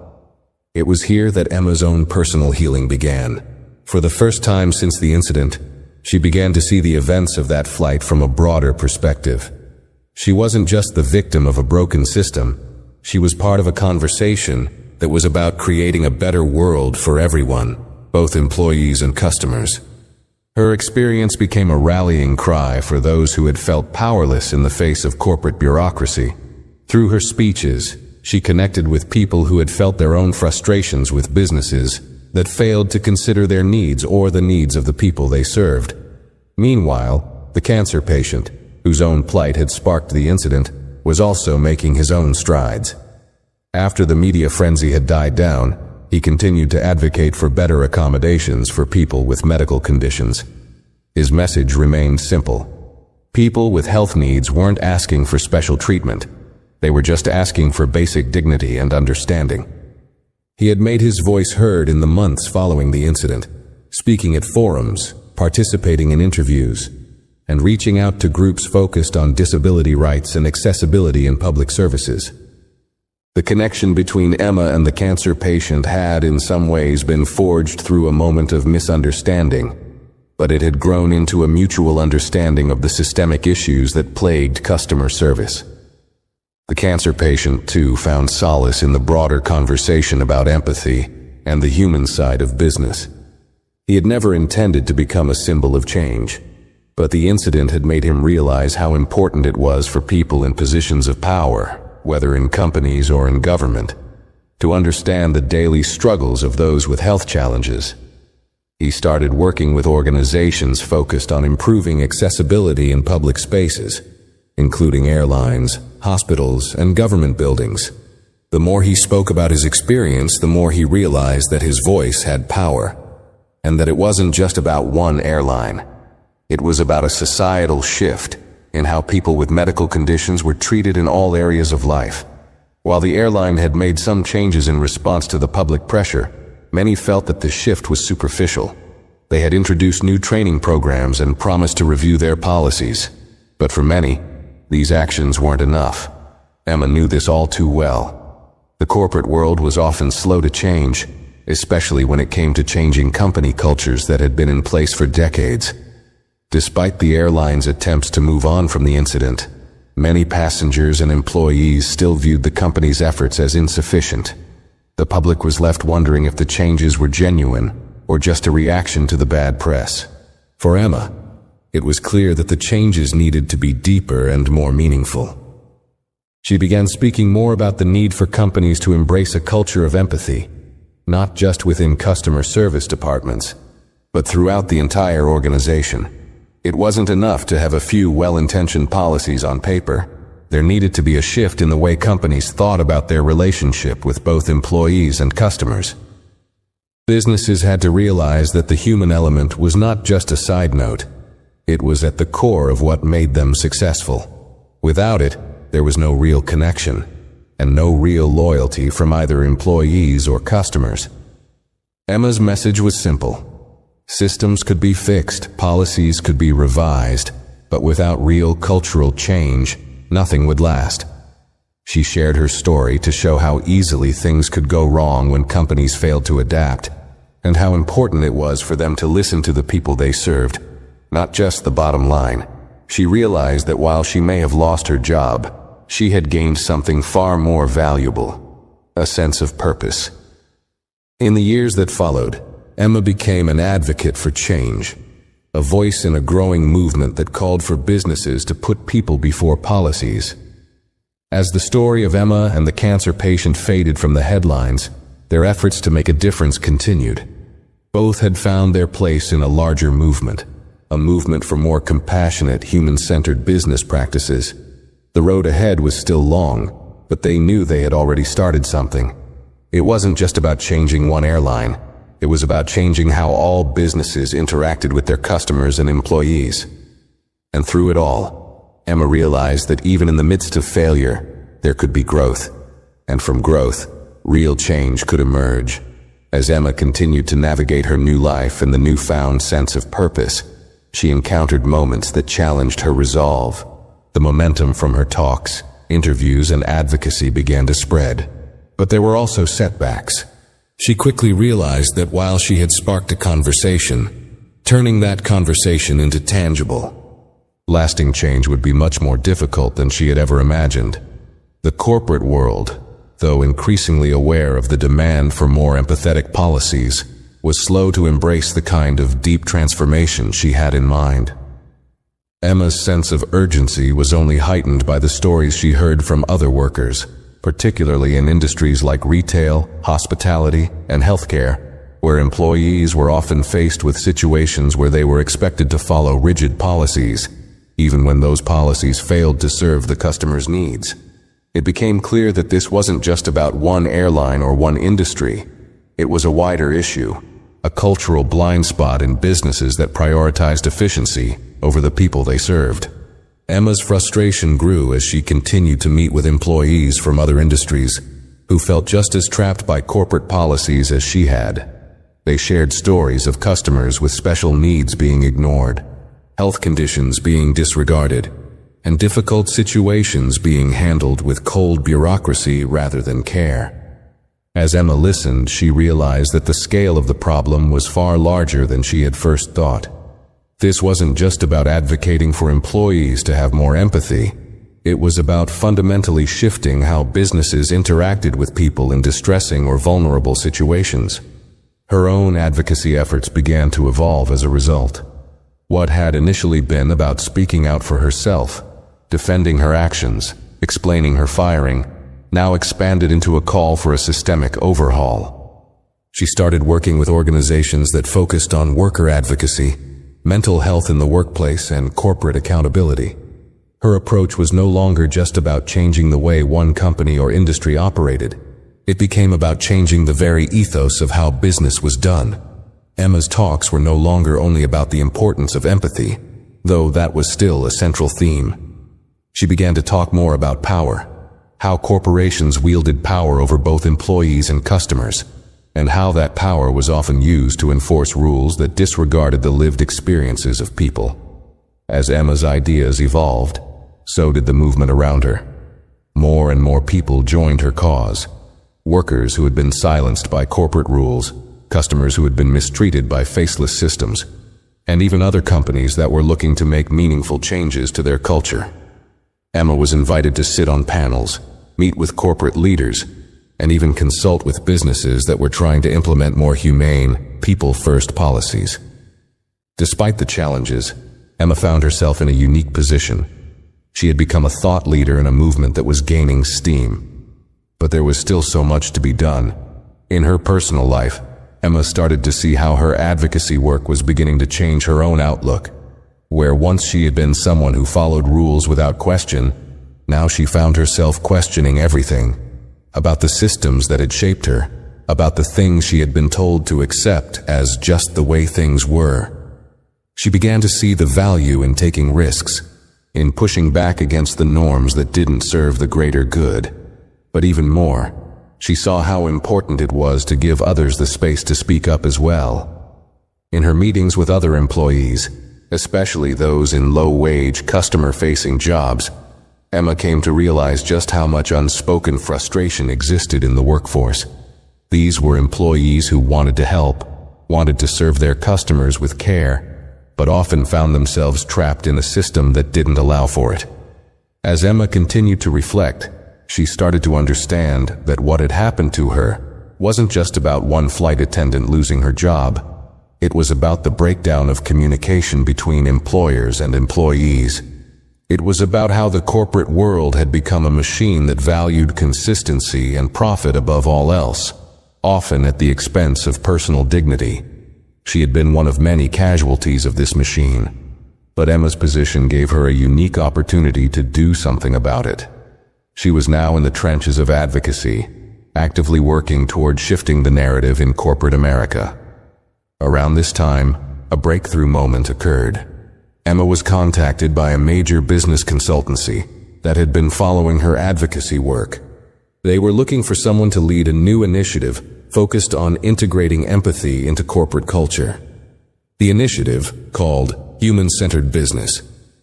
It was here that Emma's own personal healing began. For the first time since the incident, she began to see the events of that flight from a broader perspective. She wasn't just the victim of a broken system. She was part of a conversation that was about creating a better world for everyone, both employees and customers. Her experience became a rallying cry for those who had felt powerless in the face of corporate bureaucracy. Through her speeches, she connected with people who had felt their own frustrations with businesses that failed to consider their needs or the needs of the people they served. Meanwhile, the cancer patient, whose own plight had sparked the incident, was also making his own strides. After the media frenzy had died down, he continued to advocate for better accommodations for people with medical conditions. His message remained simple. People with health needs weren't asking for special treatment. They were just asking for basic dignity and understanding. He had made his voice heard in the months following the incident, speaking at forums, participating in interviews, and reaching out to groups focused on disability rights and accessibility in public services. The connection between Emma and the cancer patient had, in some ways, been forged through a moment of misunderstanding, but it had grown into a mutual understanding of the systemic issues that plagued customer service. The cancer patient, too, found solace in the broader conversation about empathy and the human side of business. He had never intended to become a symbol of change, but the incident had made him realize how important it was for people in positions of power, whether in companies or in government, to understand the daily struggles of those with health challenges. He started working with organizations focused on improving accessibility in public spaces, including airlines, hospitals, and government buildings. The more he spoke about his experience, the more he realized that his voice had power, and that it wasn't just about one airline. It was about a societal shift in how people with medical conditions were treated in all areas of life. While the airline had made some changes in response to the public pressure, many felt that the shift was superficial. They had introduced new training programs and promised to review their policies. But for many, these actions weren't enough. Emma knew this all too well. The corporate world was often slow to change, especially when it came to changing company cultures that had been in place for decades. Despite the airline's attempts to move on from the incident, many passengers and employees still viewed the company's efforts as insufficient. The public was left wondering if the changes were genuine or just a reaction to the bad press. For Emma, it was clear that the changes needed to be deeper and more meaningful. She began speaking more about the need for companies to embrace a culture of empathy, not just within customer service departments, but throughout the entire organization. It wasn't enough to have a few well-intentioned policies on paper. There needed to be a shift in the way companies thought about their relationship with both employees and customers. Businesses had to realize that the human element was not just a side note. It was at the core of what made them successful. Without it, there was no real connection, and no real loyalty from either employees or customers. Emma's message was simple. Systems could be fixed, policies could be revised, but without real cultural change, nothing would last. She shared her story to show how easily things could go wrong when companies failed to adapt, and how important it was for them to listen to the people they served, not just the bottom line. she realized that while she may have lost her job, she had gained something far more valuable: a sense of purpose. In the years that followed, Emma became an advocate for change, a voice in a growing movement that called for businesses to put people before policies. As the story of Emma and the cancer patient faded from the headlines, their efforts to make a difference continued. Both had found their place in a larger movement, a movement for more compassionate, human-centered business practices. The road ahead was still long, but they knew they had already started something. It wasn't just about changing one airline. It was about changing how all businesses interacted with their customers and employees. And through it all, Emma realized that even in the midst of failure, there could be growth. And from growth, real change could emerge. As Emma continued to navigate her new life and the newfound sense of purpose, she encountered moments that challenged her resolve. The momentum from her talks, interviews, and advocacy began to spread. But there were also setbacks. She quickly realized that while she had sparked a conversation, turning that conversation into tangible, lasting change would be much more difficult than she had ever imagined. The corporate world, though increasingly aware of the demand for more empathetic policies, was slow to embrace the kind of deep transformation she had in mind. Emma's sense of urgency was only heightened by the stories she heard from other workers, particularly in industries like retail, hospitality, and healthcare, where employees were often faced with situations where they were expected to follow rigid policies, even when those policies failed to serve the customer's needs. It became clear that this wasn't just about one airline or one industry. It was a wider issue, a cultural blind spot in businesses that prioritized efficiency over the people they served. Emma's frustration grew as she continued to meet with employees from other industries who felt just as trapped by corporate policies as she had. They shared stories of customers with special needs being ignored, health conditions being disregarded, and difficult situations being handled with cold bureaucracy rather than care. As Emma listened, she realized that the scale of the problem was far larger than she had first thought. This wasn't just about advocating for employees to have more empathy. It was about fundamentally shifting how businesses interacted with people in distressing or vulnerable situations. Her own advocacy efforts began to evolve as a result. What had initially been about speaking out for herself, defending her actions, explaining her firing, now expanded into a call for a systemic overhaul. She started working with organizations that focused on worker advocacy, mental health in the workplace, and corporate accountability. Her approach was no longer just about changing the way one company or industry operated. It became about changing the very ethos of how business was done. Emma's talks were no longer only about the importance of empathy, though that was still a central theme. She began to talk more about power, how corporations wielded power over both employees and customers, and how that power was often used to enforce rules that disregarded the lived experiences of people. As Emma's ideas evolved, so did the movement around her. More and more people joined her cause. Workers who had been silenced by corporate rules, customers who had been mistreated by faceless systems, and even other companies that were looking to make meaningful changes to their culture. Emma was invited to sit on panels, meet with corporate leaders, and even consult with businesses that were trying to implement more humane, people-first policies. Despite the challenges, Emma found herself in a unique position. She had become a thought leader in a movement that was gaining steam. But there was still so much to be done. In her personal life, Emma started to see how her advocacy work was beginning to change her own outlook. Where once she had been someone who followed rules without question, now she found herself questioning everything. About the systems that had shaped her, about the things she had been told to accept as just the way things were. She began to see the value in taking risks, in pushing back against the norms that didn't serve the greater good. But even more, she saw how important it was to give others the space to speak up as well. In her meetings with other employees, especially those in low-wage, customer-facing jobs, Emma came to realize just how much unspoken frustration existed in the workforce. These were employees who wanted to help, wanted to serve their customers with care, but often found themselves trapped in a system that didn't allow for it. As Emma continued to reflect, she started to understand that what had happened to her wasn't just about one flight attendant losing her job. It was about the breakdown of communication between employers and employees. It was about how the corporate world had become a machine that valued consistency and profit above all else, often at the expense of personal dignity. She had been one of many casualties of this machine, but Emma's position gave her a unique opportunity to do something about it. She was now in the trenches of advocacy, actively working toward shifting the narrative in corporate America. Around this time, a breakthrough moment occurred. Emma was contacted by a major business consultancy that had been following her advocacy work. They were looking for someone to lead a new initiative focused on integrating empathy into corporate culture. The initiative, called Human-Centered Business,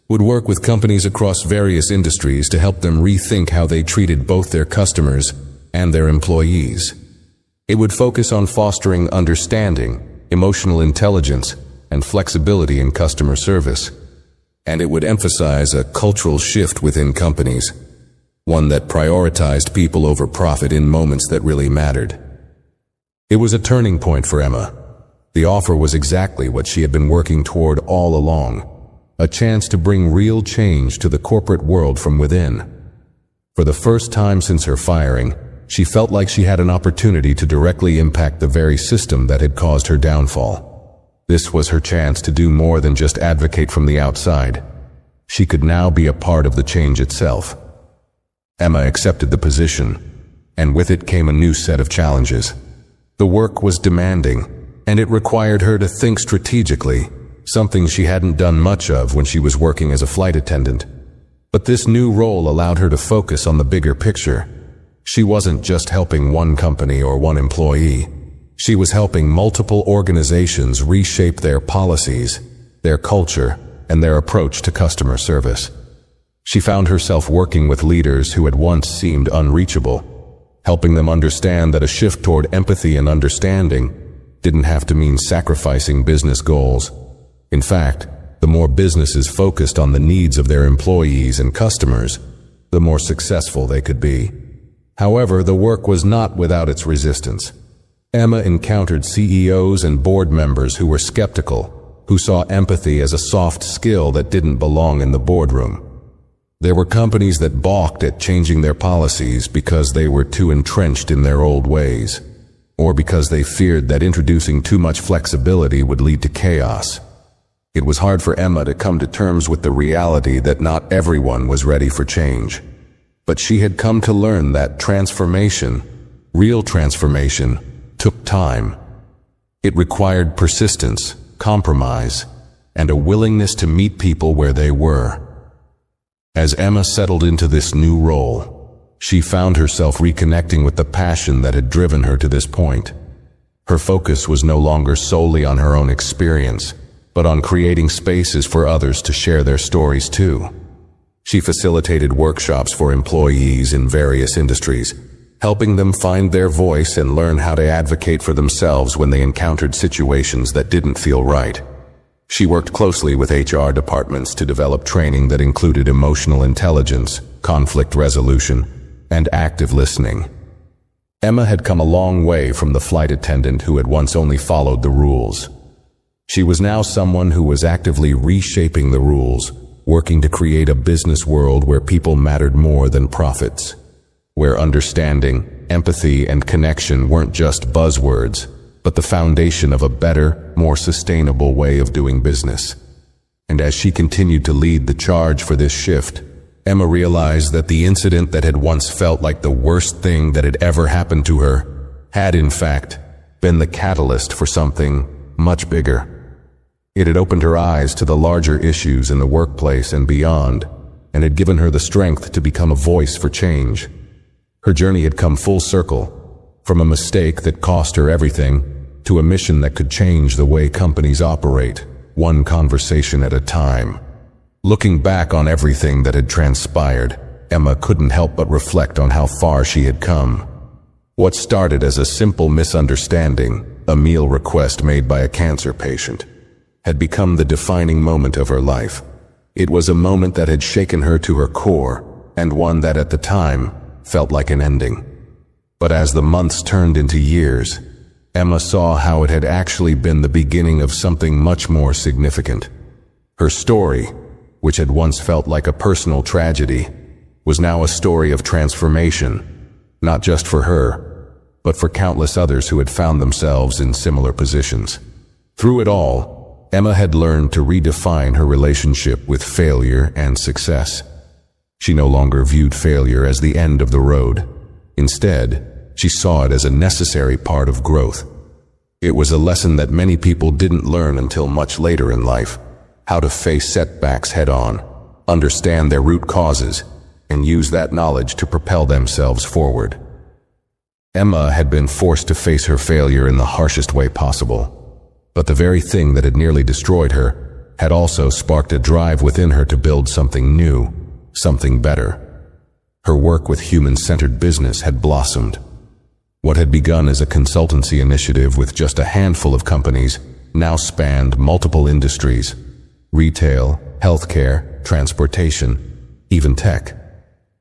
would work with companies across various industries to help them rethink how they treated both their customers and their employees. It would focus on fostering understanding, emotional intelligence, and flexibility in customer service. And it would emphasize a cultural shift within companies, one that prioritized people over profit in moments that really mattered. It was a turning point for Emma. The offer was exactly what she had been working toward all along, a chance to bring real change to the corporate world from within. For the first time since her firing, she felt like she had an opportunity to directly impact the very system that had caused her downfall. This was her chance to do more than just advocate from the outside. She could now be a part of the change itself. Emma accepted the position, and with it came a new set of challenges. The work was demanding, and it required her to think strategically, something she hadn't done much of when she was working as a flight attendant. But this new role allowed her to focus on the bigger picture. She wasn't just helping one company or one employee. She was helping multiple organizations reshape their policies, their culture, and their approach to customer service. She found herself working with leaders who had once seemed unreachable, helping them understand that a shift toward empathy and understanding didn't have to mean sacrificing business goals. In fact, the more businesses focused on the needs of their employees and customers, the more successful they could be. However, the work was not without its resistance. Emma encountered CEOs and board members who were skeptical, who saw empathy as a soft skill that didn't belong in the boardroom. There were companies that balked at changing their policies because they were too entrenched in their old ways, or because they feared that introducing too much flexibility would lead to chaos. It was hard for Emma to come to terms with the reality that not everyone was ready for change. But she had come to learn that transformation, real transformation, took time. It required persistence, compromise, and a willingness to meet people where they were. As Emma settled into this new role, she found herself reconnecting with the passion that had driven her to this point. Her focus was no longer solely on her own experience, but on creating spaces for others to share their stories too. She facilitated workshops for employees in various industries, helping them find their voice and learn how to advocate for themselves when they encountered situations that didn't feel right. She worked closely with HR departments to develop training that included emotional intelligence, conflict resolution, and active listening. Emma had come a long way from the flight attendant who had once only followed the rules. She was now someone who was actively reshaping the rules, working to create a business world where people mattered more than profits, where understanding, empathy, and connection weren't just buzzwords, but the foundation of a better, more sustainable way of doing business. And as she continued to lead the charge for this shift, Emma realized that the incident that had once felt like the worst thing that had ever happened to her had, in fact, been the catalyst for something much bigger. It had opened her eyes to the larger issues in the workplace and beyond, and had given her the strength to become a voice for change. Her journey had come full circle, from a mistake that cost her everything to a mission that could change the way companies operate, one conversation at a time. Looking back on everything that had transpired, Emma couldn't help but reflect on how far she had come. What started as a simple misunderstanding, a meal request made by a cancer patient, had become the defining moment of her life. It was a moment that had shaken her to her core, and one that at the time felt like an ending. But as the months turned into years, Emma saw how it had actually been the beginning of something much more significant. Her story, which had once felt like a personal tragedy, was now a story of transformation, not just for her, but for countless others who had found themselves in similar positions. Through it all, Emma had learned to redefine her relationship with failure and success. She no longer viewed failure as the end of the road. Instead, she saw it as a necessary part of growth. It was a lesson that many people didn't learn until much later in life: how to face setbacks head-on, understand their root causes, and use that knowledge to propel themselves forward. Emma had been forced to face her failure in the harshest way possible, but the very thing that had nearly destroyed her had also sparked a drive within her to build something new, something better. Her work with human-centered business had blossomed. What had begun as a consultancy initiative with just a handful of companies now spanned multiple industries: retail, healthcare, transportation, even tech.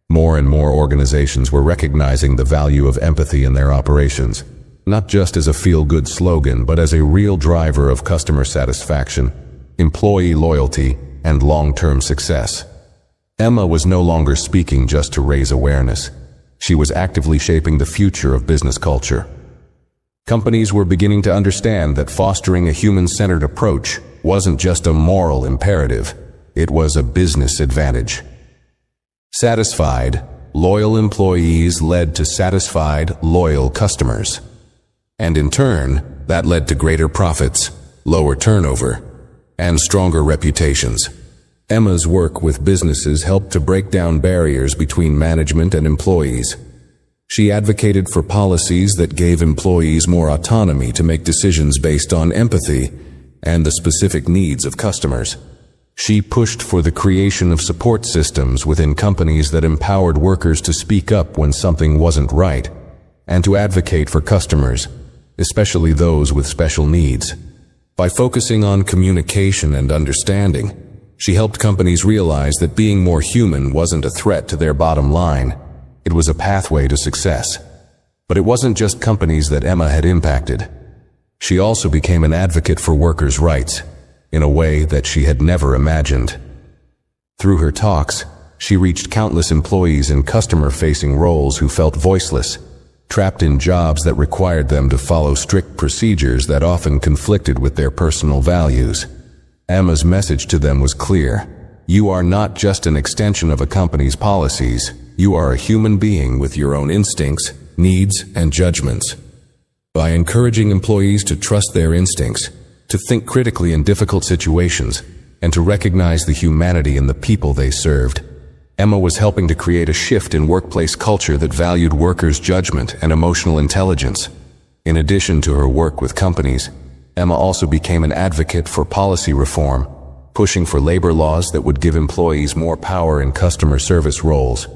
More and more organizations were recognizing the value of empathy in their operations, not just as a feel-good slogan, but as a real driver of customer satisfaction, employee loyalty, and long-term success. Emma was no longer speaking just to raise awareness. She was actively shaping the future of business culture. Companies were beginning to understand that fostering a human-centered approach wasn't just a moral imperative, it was a business advantage. Satisfied, loyal employees led to satisfied, loyal customers. And in turn, that led to greater profits, lower turnover, and stronger reputations. Emma's work with businesses helped to break down barriers between management and employees. She advocated for policies that gave employees more autonomy to make decisions based on empathy and the specific needs of customers. She pushed for the creation of support systems within companies that empowered workers to speak up when something wasn't right, and to advocate for customers, especially those with special needs. By focusing on communication and understanding, she helped companies realize that being more human wasn't a threat to their bottom line. It was a pathway to success. But it wasn't just companies that Emma had impacted. She also became an advocate for workers' rights, in a way that she had never imagined. Through her talks, she reached countless employees in customer-facing roles who felt voiceless, trapped in jobs that required them to follow strict procedures that often conflicted with their personal values. Emma's message to them was clear: you are not just an extension of a company's policies, you are a human being with your own instincts, needs, and judgments. By encouraging employees to trust their instincts, to think critically in difficult situations, and to recognize the humanity in the people they served, Emma was helping to create a shift in workplace culture that valued workers' judgment and emotional intelligence. In addition to her work with companies, Emma also became an advocate for policy reform, pushing for labor laws that would give employees more power in customer service roles,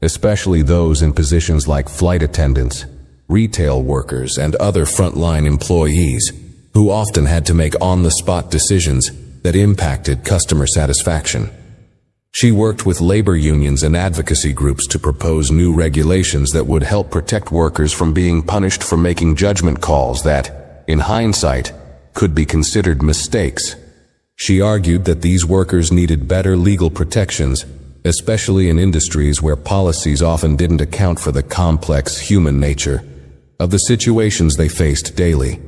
especially those in positions like flight attendants, retail workers, and other frontline employees, who often had to make on-the-spot decisions that impacted customer satisfaction. She worked with labor unions and advocacy groups to propose new regulations that would help protect workers from being punished for making judgment calls that, in hindsight, could be considered mistakes. She argued that these workers needed better legal protections, especially in industries where policies often didn't account for the complex human nature of the situations they faced daily.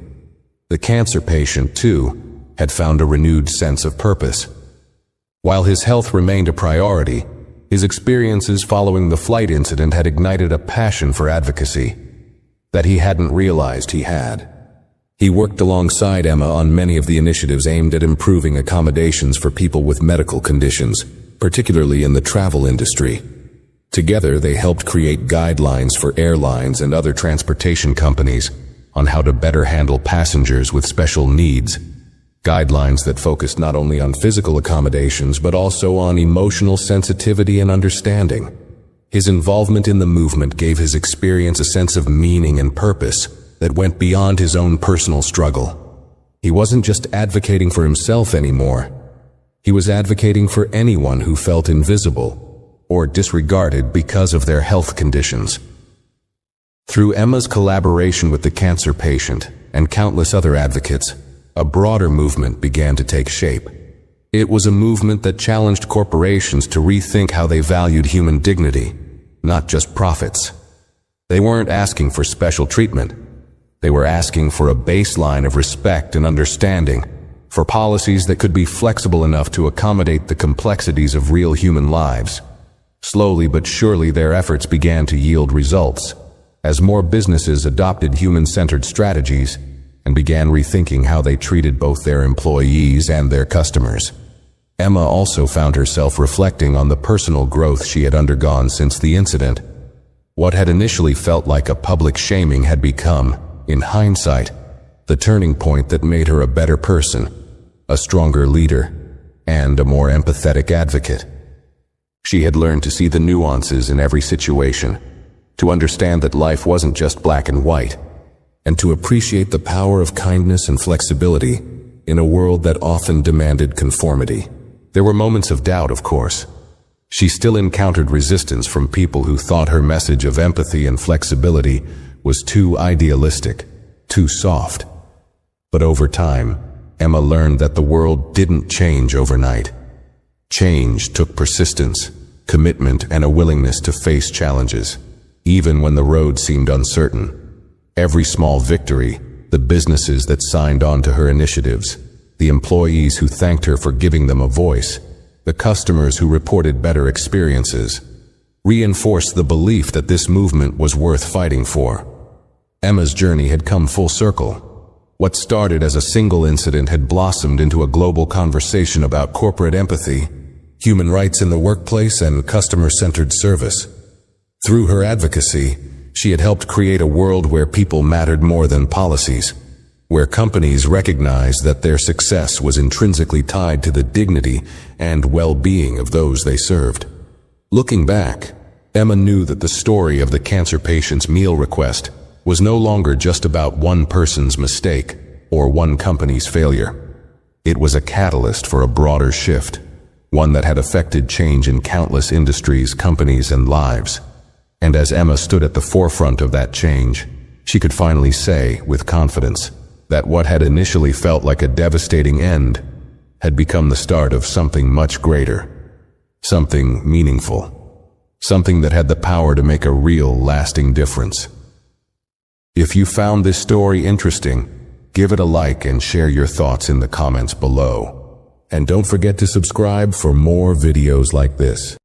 The cancer patient, too, had found a renewed sense of purpose. While his health remained a priority, his experiences following the flight incident had ignited a passion for advocacy that he hadn't realized he had. He worked alongside Emma on many of the initiatives aimed at improving accommodations for people with medical conditions, particularly in the travel industry. Together, they helped create guidelines for airlines and other transportation companies on how to better handle passengers with special needs. Guidelines that focused not only on physical accommodations but also on emotional sensitivity and understanding. His involvement in the movement gave his experience a sense of meaning and purpose that went beyond his own personal struggle. He wasn't just advocating for himself anymore. He was advocating for anyone who felt invisible or disregarded because of their health conditions. Through Emma's collaboration with the cancer patient and countless other advocates, a broader movement began to take shape. It was a movement that challenged corporations to rethink how they valued human dignity, not just profits. They weren't asking for special treatment. They were asking for a baseline of respect and understanding, for policies that could be flexible enough to accommodate the complexities of real human lives. Slowly but surely their efforts began to yield results, as more businesses adopted human-centered strategies and began rethinking how they treated both their employees and their customers. Emma also found herself reflecting on the personal growth she had undergone since the incident. What had initially felt like a public shaming had become, in hindsight, the turning point that made her a better person, a stronger leader, and a more empathetic advocate. She had learned to see the nuances in every situation, to understand that life wasn't just black and white, and to appreciate the power of kindness and flexibility in a world that often demanded conformity. There were moments of doubt, of course. She still encountered resistance from people who thought her message of empathy and flexibility was too idealistic, too soft. But over time, Emma learned that the world didn't change overnight. Change took persistence, commitment, and a willingness to face challenges, even when the road seemed uncertain. Every small victory, the businesses that signed on to her initiatives, the employees who thanked her for giving them a voice, the customers who reported better experiences, reinforced the belief that this movement was worth fighting for. Emma's journey had come full circle. What started as a single incident had blossomed into a global conversation about corporate empathy, human rights in the workplace, and customer-centered service. Through her advocacy, she had helped create a world where people mattered more than policies, where companies recognized that their success was intrinsically tied to the dignity and well-being of those they served. Looking back, Emma knew that the story of the cancer patient's meal request was no longer just about one person's mistake or one company's failure. It was a catalyst for a broader shift, one that had affected change in countless industries, companies, and lives. And as Emma stood at the forefront of that change, she could finally say, with confidence, that what had initially felt like a devastating end had become the start of something much greater, something meaningful, something that had the power to make a real, lasting difference. If you found this story interesting, give it a like and share your thoughts in the comments below. And don't forget to subscribe for more videos like this.